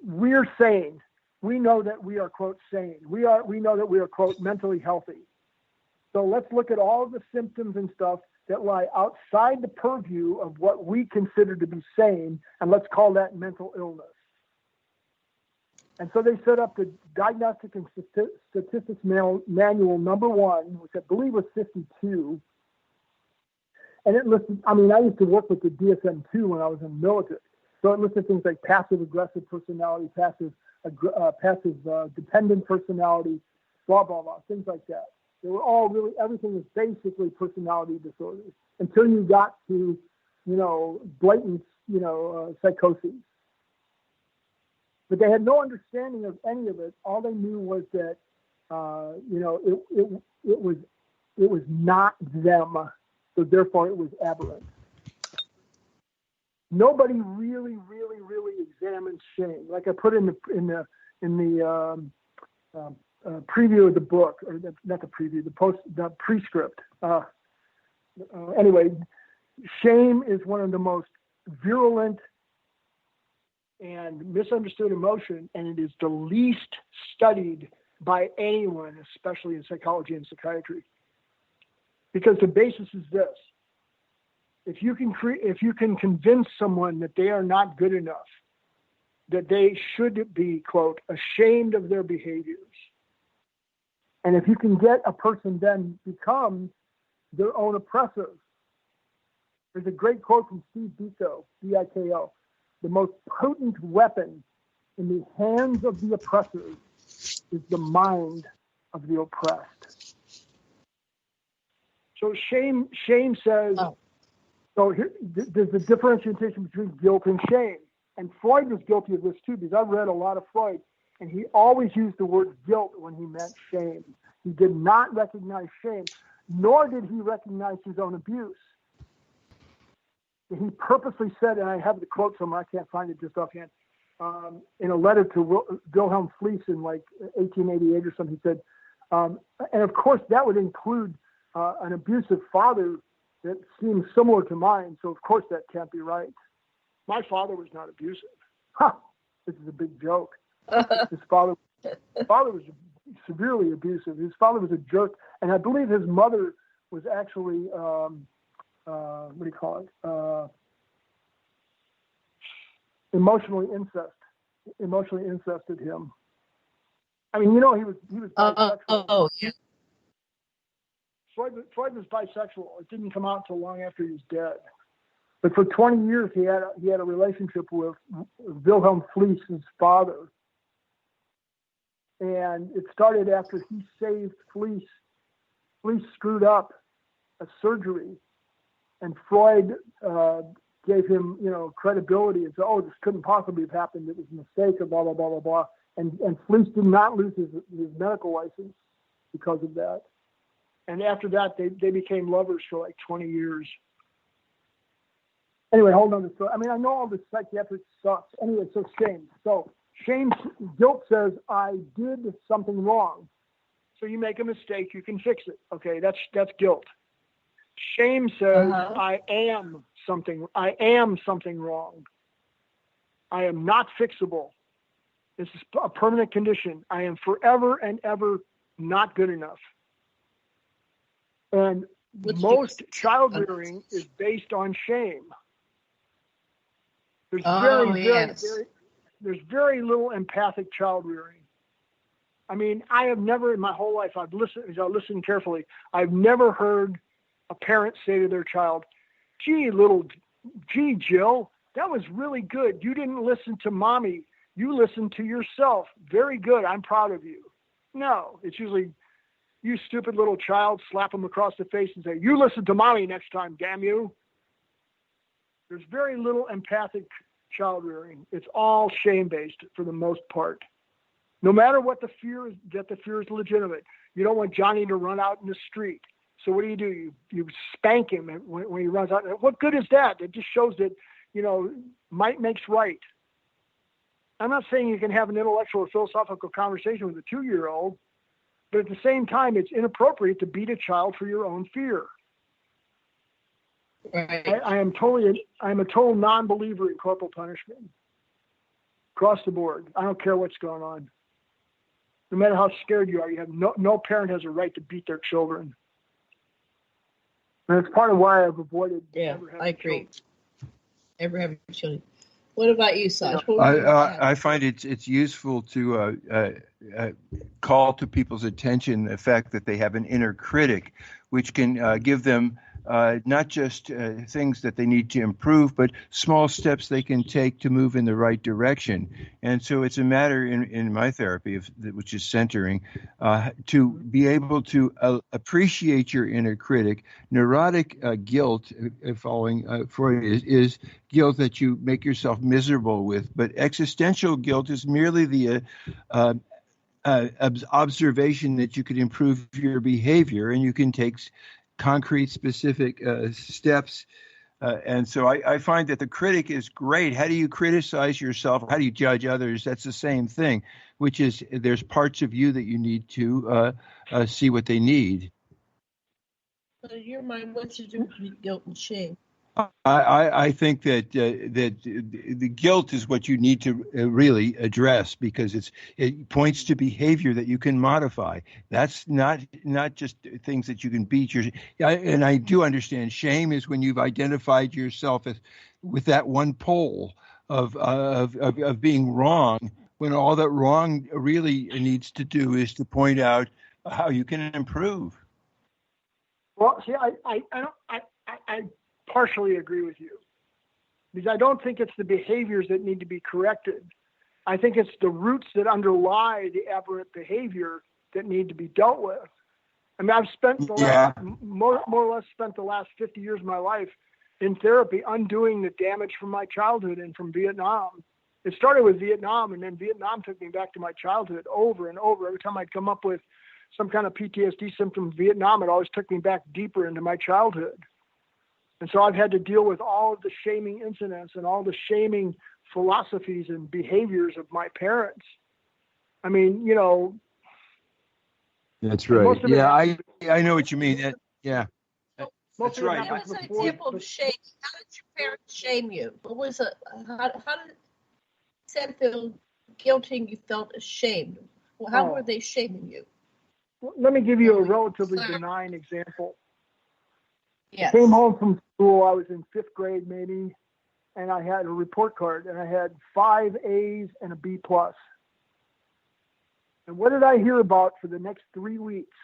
we're sane. We know that we are, quote, sane. We know that we are, quote, mentally healthy. So let's look at all of the symptoms and stuff that lie outside the purview of what we consider to be sane, and let's call that mental illness. And so they set up the Diagnostic and Statistics Manual number 1, which I believe was 52. And it listed, I used to work with the DSM-2 when I was in the military. So it listed things like passive-aggressive personality, passive dependent personality, blah, blah, blah, things like that. They were all really, everything was basically personality disorders until you got to, blatant, psychoses. But they had no understanding of any of it. All they knew was that, it was not them. So therefore it was aberrant. Nobody really examines shame. Like I put in the preview of the book, or not the preview, the prescript. Anyway, shame is one of the most virulent and misunderstood emotion, and it is the least studied by anyone, especially in psychology and psychiatry. Because the basis is this: if you can convince someone that they are not good enough, that they should be, quote, ashamed of their behaviors, and if you can get a person then become their own oppressor. There's a great quote from Steve Biko, B-I-K-O. The most potent weapon in the hands of the oppressors is the mind of the oppressed. So shame says, so here, there's a differentiation between guilt and shame. And Freud was guilty of this too, because I've read a lot of Freud, and he always used the word guilt when he meant shame. He did not recognize shame, nor did he recognize his own abuse. He purposely said, and I have the quote somewhere, I can't find it just offhand, in a letter to Wilhelm Fliess in like 1888 or something, he said, and of course that would include an abusive father that seems similar to mine, so of course that can't be right. My father was not abusive. This is a big joke. His father was severely abusive. His father was a jerk, and I believe his mother was actually, what do you call it? Emotionally incested him. I mean, he was bisexual. Yeah. Freud was bisexual. It didn't come out until long after he was dead. But for 20 years, he had a relationship with Wilhelm Fliess's father. And it started after he saved Fliess. Fliess screwed up a surgery, and Freud gave him, credibility and said, "Oh, this couldn't possibly have happened. It was a mistake," or blah blah blah blah blah. And Fliess did not lose his medical license because of that. And after that, they became lovers for like 20 years. Anyway, hold on. I mean, I know all this psychiatric sucks. Anyway, so shame. So guilt says I did something wrong. So you make a mistake, you can fix it. Okay, that's guilt. Shame says I am something wrong. I am not fixable. This is a permanent condition. I am forever and ever not good enough. And most child rearing is based on shame. There's very little empathic child rearing. I mean, I have never in my whole life, I've listened carefully, I've never heard a parent say to their child, gee, Jill, that was really good. You didn't listen to mommy. You listened to yourself. Very good. I'm proud of you. No, it's usually, you stupid little child, slap them across the face and say, you listen to mommy next time, damn you. There's very little empathic child rearing. It's all shame-based for the most part. No matter what the fear is, that the fear is legitimate. You don't want Johnny to run out in the street. So what do? You spank him when he runs out. What good is that? It just shows that, might makes right. I'm not saying you can have an intellectual or philosophical conversation with a 2-year-old, but at the same time, it's inappropriate to beat a child for your own fear. Right. I'm a total non-believer in corporal punishment. Across the board. I don't care what's going on. No matter how scared you are, you have no parent has a right to beat their children. And it's part of why I've avoided. Yeah, I agree. Ever having children. What about you, Saj? I find it's useful to call to people's attention the fact that they have an inner critic, which can give them not just things that they need to improve, but small steps they can take to move in the right direction. And so it's a matter in my therapy, which is centering, to be able to appreciate your inner critic. Neurotic guilt, following Freud, is guilt that you make yourself miserable with. But existential guilt is merely the observation that you could improve your behavior, and you can take concrete, specific steps. And so I find that the critic is great. How do you criticize yourself? How do you judge others? That's the same thing, which is there's parts of you that you need to see what they need. So in your mind, what's the difference between guilt and shame? I think that the guilt is what you need to really address, because it points to behavior that you can modify. That's not just things that you can beat. And I do understand shame is when you've identified yourself with that one pole of being wrong, when all that wrong really needs to do is to point out how you can improve. Well, see, I partially agree with you, because I don't think it's the behaviors that need to be corrected. I think it's the roots that underlie the aberrant behavior that need to be dealt with. I mean, I've spent more or less spent the last 50 years of my life in therapy, undoing the damage from my childhood and from Vietnam. It started with Vietnam, and then Vietnam took me back to my childhood over and over. Every time I'd come up with some kind of PTSD symptom from Vietnam, it always took me back deeper into my childhood. And so I've had to deal with all of the shaming incidents and all the shaming philosophies and behaviors of my parents. I mean, you know. That's right. Yeah, I know what you mean. Yeah. That's right. That was an example of shame. How did your parents shame you? What was it? How did you feel guilty and you felt ashamed? How were they shaming you? Well, let me give you a relatively benign example. Yes. I came home from school. I was in 5th grade maybe, and I had a report card, and I had 5 A's and a B+. And what did I hear about for the next 3 weeks?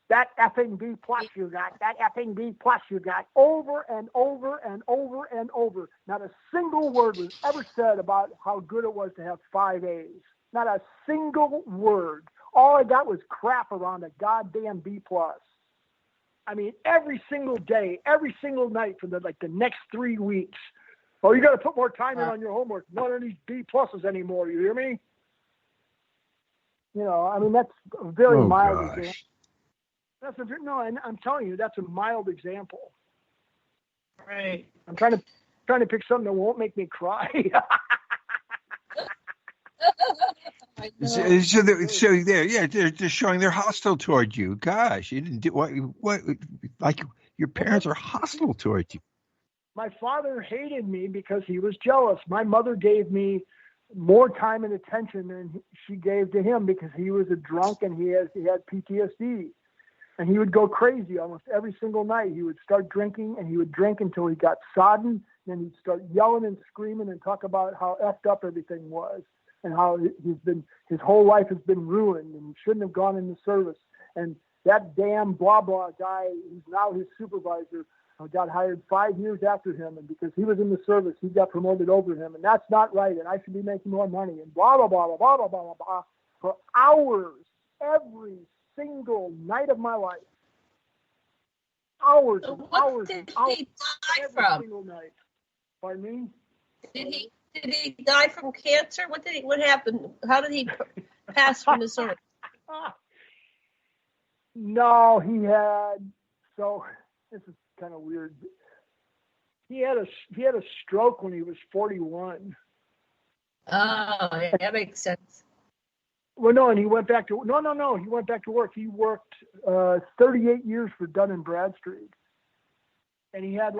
That effing B+ you got, that effing B+ you got, over and over and over and over. Not a single word was ever said about how good it was to have 5 A's. Not a single word. All I got was crap around a goddamn B+. I mean, every single day, every single night for the next 3 weeks. Oh, you got to put more time in on your homework. None of these B+ anymore. You hear me? You know, I mean, that's a very mild example. And I'm telling you, that's a mild example. Right. I'm trying to pick something that won't make me cry. So they're showing they're hostile toward you. Gosh, you didn't do what like your parents are hostile toward you. My father hated me because he was jealous. My mother gave me more time and attention than she gave to him because he was a drunk and he had PTSD. And he would go crazy almost every single night. He would start drinking, and he would drink until he got sodden. Then he'd start yelling and screaming and talk about how effed up everything was and how his whole life has been ruined and he shouldn't have gone into service. And that damn blah blah guy, who's now his supervisor, got hired 5 years after him, and because he was in the service, he got promoted over him, and that's not right, and I should be making more money, and blah blah blah blah blah blah blah blah for hours every single night of my life. Hours and hours and hours. Did he die every from? single night. Pardon me? Did he die from cancer? What happened? How did he pass from this earth? No, he had. So this is kind of weird. He had a stroke when he was 41. Oh, yeah, that makes sense. Well, no, and he went back to He went back to work. He worked 38 years for Dun & Bradstreet, and he had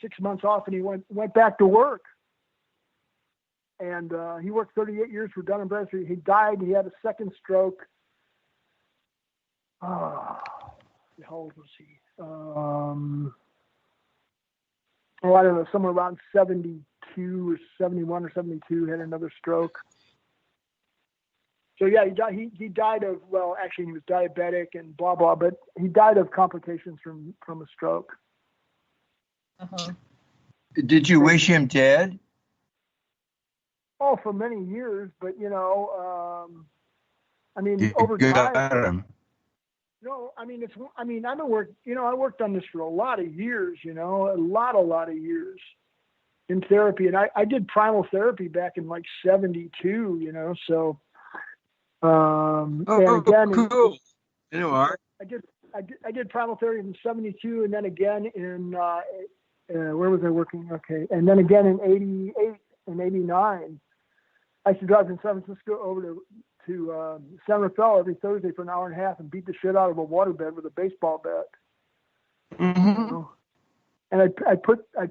6 months off, and he went back to work. And he worked 38 years for Dun & Bradstreet. He died. He had a second stroke. How old was he? I don't know, somewhere around 72 or 71 or 72. Had another stroke. So yeah, he died of, well, actually he was diabetic and blah blah, but he died of complications from a stroke. Did you wish him dead? Oh, for many years, but I mean, over got time. him. No, I mean I've been I worked on this for a lot of years, a lot of years in therapy, and I did primal therapy back in 72, so. And again, cool. Art. I did primal therapy in 72, and then again in where was I working? Okay, and then again in 88 and 89. I used to drive from San Francisco over to San Rafael every Thursday for an hour and a half and beat the shit out of a waterbed with a baseball bat. Mm-hmm. And I'd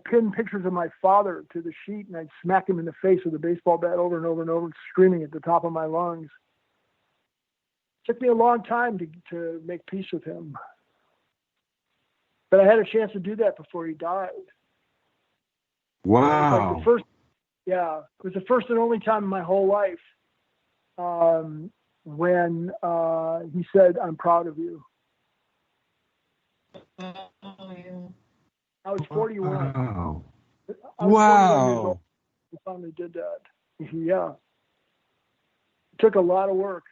pin pictures of my father to the sheet, and I'd smack him in the face with a baseball bat over and over and over, screaming at the top of my lungs. Took me a long time to make peace with him. But I had a chance to do that before he died. Wow. It was the first and only time in my whole life when he said, "I'm proud of you." Oh, yeah. I was 41. Wow. I was 41 years old. He finally did that. Yeah. It took a lot of work.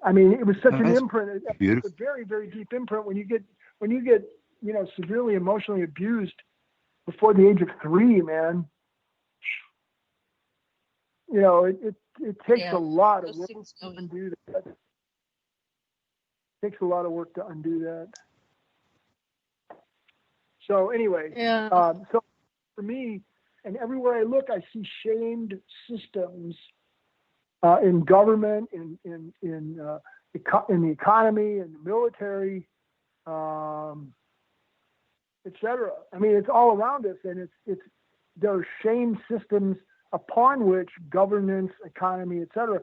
I mean, it was such an That's imprint. beautiful. It's a very, very deep imprint. When you get severely emotionally abused before the age of 3, man, it takes a lot of work to undo that. It takes a lot of work to undo that. So anyway, so for me, and everywhere I look, I see shamed systems in government, in the economy, in the military, etc. I mean, it's all around us, and there are shame systems upon which governance, economy, etc.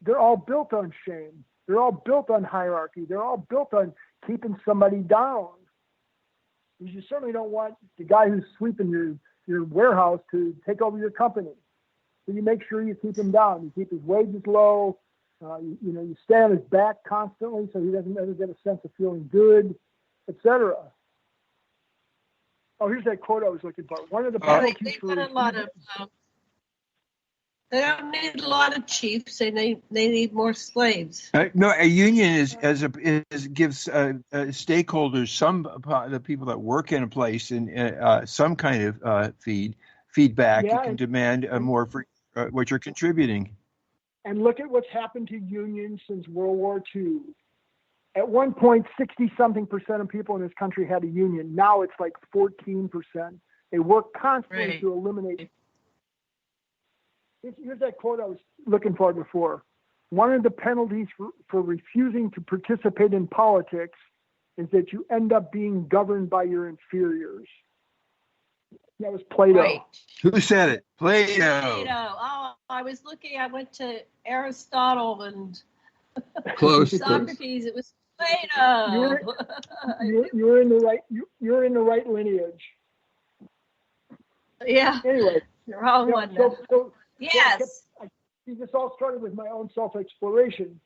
They're all built on shame. They're all built on hierarchy. They're all built on keeping somebody down. You certainly don't want the guy who's sweeping your warehouse to take over your company. So you make sure you keep him down. You keep his wages low. You stay on his back constantly so he doesn't ever get a sense of feeling good, etc. Oh, here's that quote I was looking for. One of the penalties for they don't need a lot of chiefs. They need more slaves. No, a union gives stakeholders, the people that work in a place, and some kind of feedback. You can demand more for what you're contributing. And look at what's happened to unions since World War II. At one point, 60-something% of people in this country had a union. Now it's like 14%. They work constantly to eliminate. Here's that quote I was looking for before. One of the penalties for refusing to participate in politics is that you end up being governed by your inferiors. That was Plato. Right. Who said it? Plato. Oh, I was looking. I went to Aristotle and Close. Socrates. It was Plato. You're in the right. You're in the right lineage. Yeah. Anyway, the wrong one. Yes. This all started with my own self-exploration.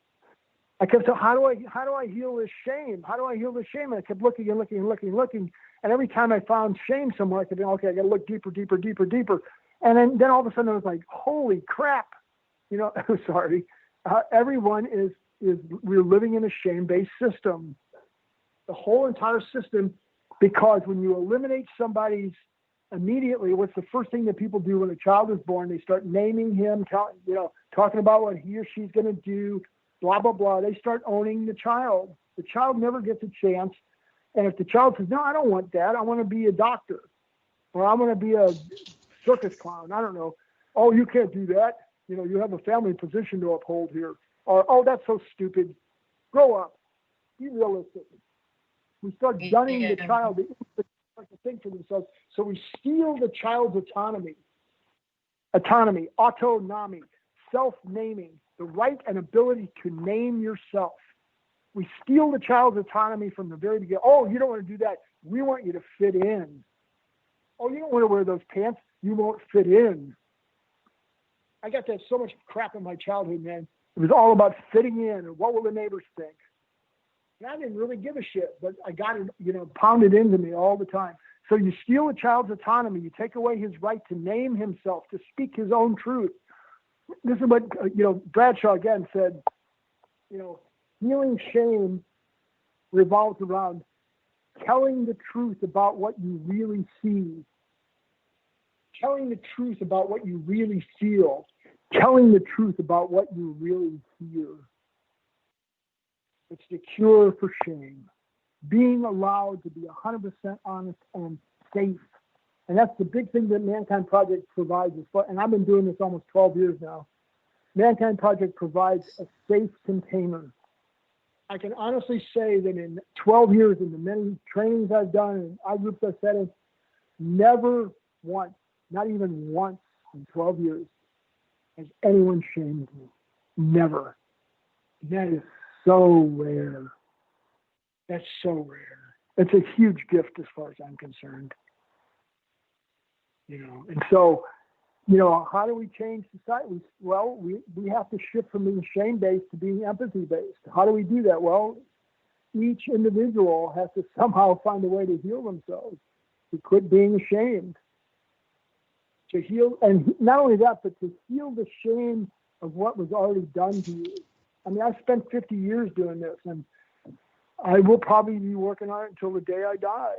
I kept saying, how do I heal this shame? How do I heal this shame? And I kept looking and looking and looking and looking. And every time I found shame somewhere, I could be, okay, I got to look deeper, deeper, deeper, deeper. And then all of a sudden I was like, holy crap. Sorry. Everyone we're living in a shame-based system. The whole entire system, because when you eliminate somebody's immediately, what's the first thing that people do when a child is born? They start naming him, talking about what he or she's going to do, blah, blah, blah. They start owning the child. The child never gets a chance. And if the child says, no, I don't want that. I want to be a doctor, or I want to be a circus clown. I don't know. Oh, you can't do that. You have a family position to uphold here. Or, oh, that's so stupid. Grow up. Be realistic. We start gunning the child to think for themselves. So we steal the child's autonomy, autonomy, self-naming, the right and ability to name yourself. We steal the child's autonomy from the very beginning. Oh, you don't want to do that. We want you to fit in. Oh, you don't want to wear those pants. You won't fit in. I got that so much crap in my childhood, man. It was all about fitting in and what will the neighbors think. And I didn't really give a shit, but I got it, pounded into me all the time. So you steal a child's autonomy. You take away his right to name himself, to speak his own truth. This is what, Bradshaw again said, healing shame revolves around telling the truth about what you really see, telling the truth about what you really feel, telling the truth about what you really hear. It's the cure for shame. Being allowed to be 100% honest and safe. And that's the big thing that Mankind Project provides us for. And I've been doing this almost 12 years now. Mankind Project provides a safe container. I can honestly say that in 12 years, in the many trainings I've done and our groups I've set in, never once, not even once in 12 years, has anyone shamed me. Never. That is so rare. That's so rare. It's a huge gift as far as I'm concerned. And so, how do we change society? Well, we have to shift from being shame-based to being empathy-based. How do we do that? Well, each individual has to somehow find a way to heal themselves, to quit being ashamed, to heal, and not only that, but to heal the shame of what was already done to you. I mean, I spent 50 years doing this, and I will probably be working on it until the day I die,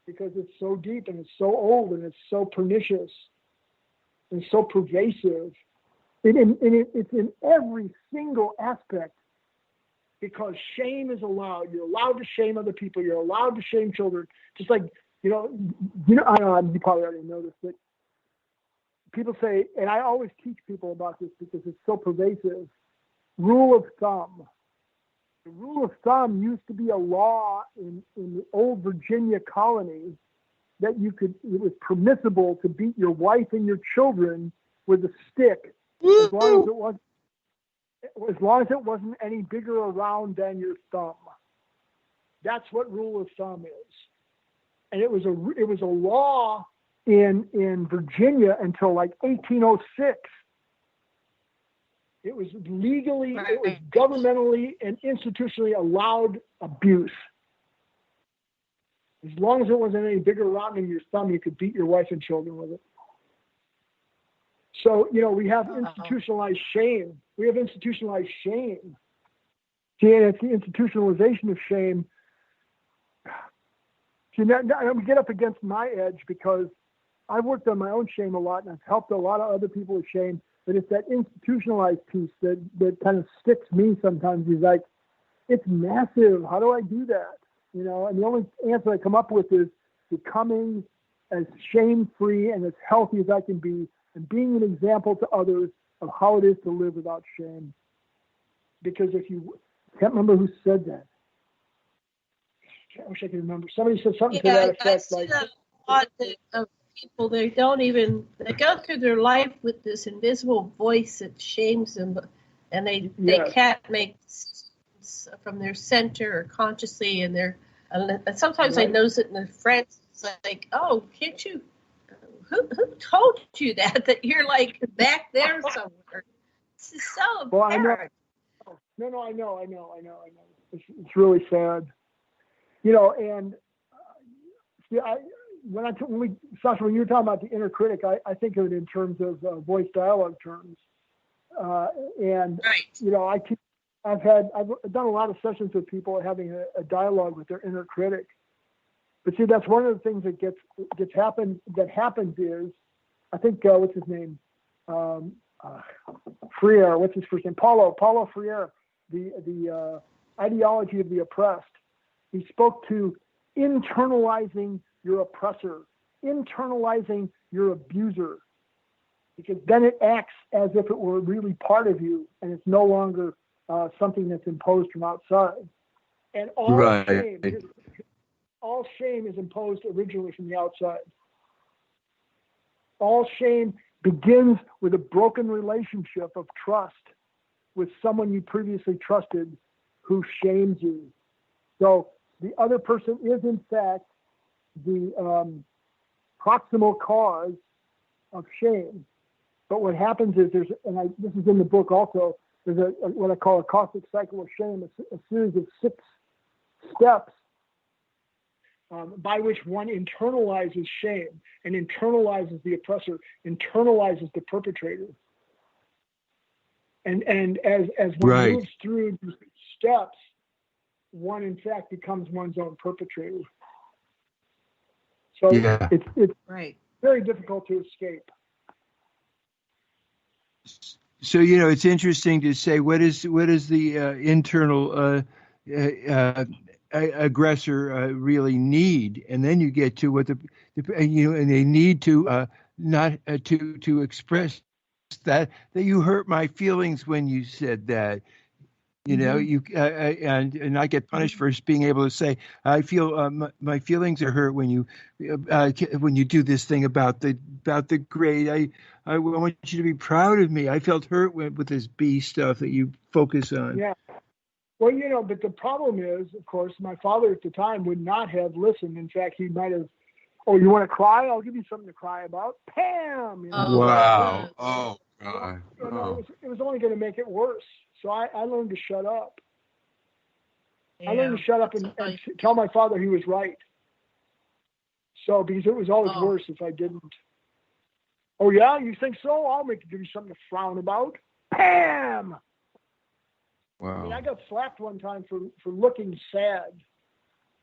because it's so deep and it's so old and it's so pernicious and so pervasive. It's in every single aspect, because shame is allowed. You're allowed to shame other people. You're allowed to shame children. Just like, I don't know, you probably already know this, but people say, and I always teach people about this because it's so pervasive, rule of thumb. The rule of thumb used to be a law in the old Virginia colony that it was permissible to beat your wife and your children with a stick as long as it wasn't any bigger around than your thumb. That's what rule of thumb is. And it was a law in Virginia until like 1806. It was legally, it was governmentally and institutionally allowed abuse. As long as it wasn't any bigger around than your thumb, you could beat your wife and children with it. So, we have institutionalized shame. We have institutionalized shame. See, and it's the institutionalization of shame. See, now we get up against my edge because I've worked on my own shame a lot, and I've helped a lot of other people with shame. But it's that institutionalized piece that kind of sticks me sometimes. He's like, it's massive. How do I do that? And the only answer I come up with is becoming as shame-free and as healthy as I can be, and being an example to others of how it is to live without shame. Because I can't remember who said that. I wish I could remember. Somebody said something to that effect. I see that a lot of people, they go through their life with this invisible voice that shames them, and they can't make sense from their center or consciously, and sometimes I notice it in their friends. It's like, oh, can't you? Who told you that you're like back there somewhere? This is so apparent. No, I know. It's really sad. And Sasha, when you were talking about the inner critic, I think of it in terms of voice dialogue terms. I've done a lot of sessions with people having a dialogue with their inner critic. But see, that's one of the things that happens is, I think, what's his name? Freire, what's his first name? Paulo Freire, the ideology of the oppressed. He spoke to internalizing your oppressor, internalizing your abuser, because then it acts as if it were really part of you, and it's no longer something that's imposed from outside. And all shame is imposed originally from the outside. All shame begins with a broken relationship of trust with someone you previously trusted who shames you. So the other person is, in fact, the proximal cause of shame. But what happens is this is in the book also, there's what I call a caustic cycle of shame, a series of 6 steps by which one internalizes shame and internalizes the oppressor, internalizes the perpetrator. And as one moves through these steps, one in fact becomes one's own perpetrator. So it's very difficult to escape. So it's interesting to say what is the internal aggressor really need, and then you get to what and they need to not to express that you hurt my feelings when you said that. You and I get punished for being able to say I feel my feelings are hurt when you do this thing about the grade. I want you to be proud of me. I felt hurt with this B stuff that you focus on. Yeah. Well, but the problem is, of course, my father at the time would not have listened. In fact, he might have, oh, you want to cry? I'll give you something to cry about. Pam! Wow. Oh, God. It was only going to make it worse. So I learned to shut up. Yeah, I learned to shut up and tell my father he was right. So, because it was always worse if I didn't. Oh, yeah? You think so? I'll give you something to frown about. Pam! Wow. I mean, I got slapped one time for looking sad.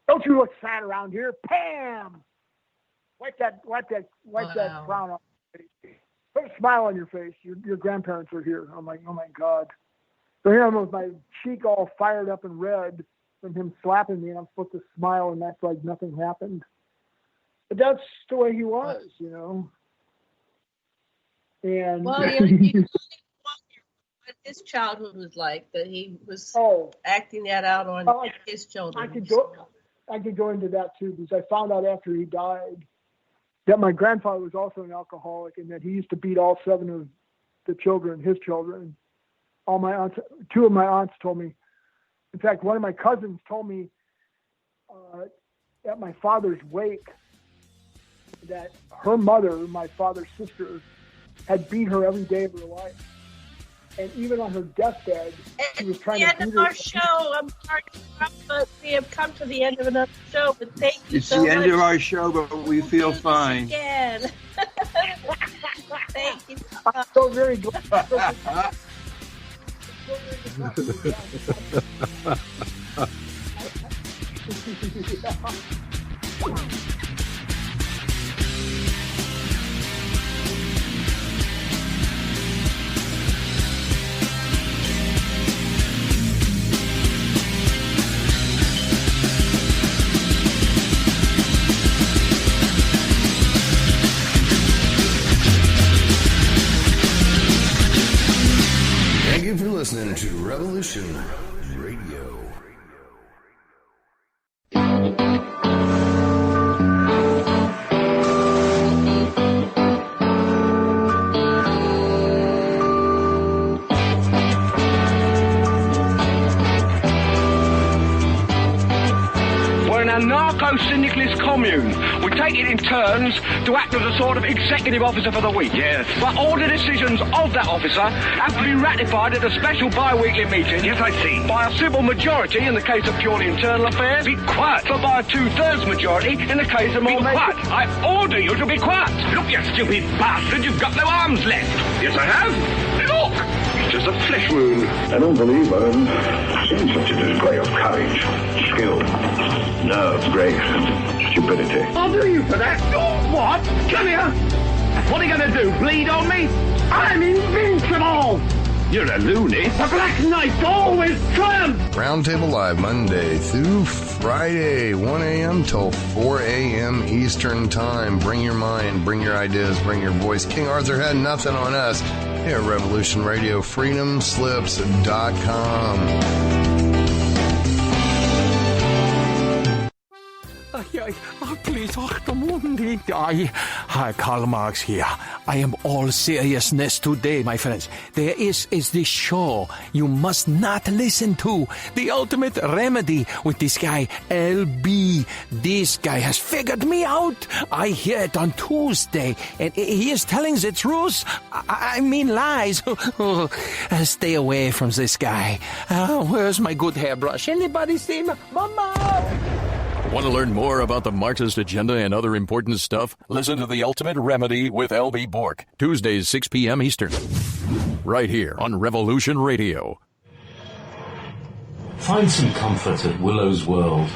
Don't you look sad around here? Pam! Wipe that frown off your face. Put a smile on your face. Your grandparents are here. I'm like, oh my God. So here I'm with my cheek all fired up and red from him slapping me, and I'm supposed to smile and act like nothing happened. But that's the way he was, you know. And well, what his childhood was like, that he was acting that out on his children. I could go into that too, because I found out after he died that my grandfather was also an alcoholic, and that he used to beat all 7 of the children, his children. All my aunts, 2 of my aunts told me. In fact, one of my cousins told me at my father's wake that her mother, my father's sister, had beat her every day of her life. And even on her deathbed, she was trying to beat her. End of our show. I'm sorry to interrupt, but we have come to the end of another show. But thank you it's so much. It's the end of our show, but we feel fine. Again. Thank you. I'm so very glad. Thank you for listening to Revolution Radio. We're an anarcho-syndicalist commune. We take it in turns to act as a sort of executive officer for the week. Yes. But all the decisions of that officer have to be ratified at a special bi-weekly meeting. Yes, I see. By a civil majority in the case of purely internal affairs. Be quiet. But by a 2/3 majority in the case of more... Be quiet. I order you to be quiet. Look, you stupid bastard, you've got no arms left. Yes, I have. Look! It's just a flesh wound. I don't believe I've seen such a display of courage, skill, nerve, grace, and stupidity. I'll do you for that. Oh, what? Come here. What are you going to do, bleed on me? I'm invincible. You're a loony. The Black Knight always triumphs. Roundtable Live Monday through Friday, 1 a.m. till 4 a.m. Eastern Time. Bring your mind, bring your ideas, bring your voice. King Arthur had nothing on us here at Revolution Radio, freedomslips.com. Please, Hi, Karl Marx here. I am all seriousness today, my friends. There is this show you must not listen to. The Ultimate Remedy with this guy, LB. This guy has figured me out. I hear it on Tuesday, and he is telling the truth. I mean lies. Stay away from this guy. Where's my good hairbrush? Anybody see him? Mama! Want to learn more about the Marxist agenda and other important stuff? Listen to The Ultimate Remedy with L.B. Bork, Tuesdays, 6 p.m. Eastern. Right here on Revolution Radio. Find some comfort at Willow's World.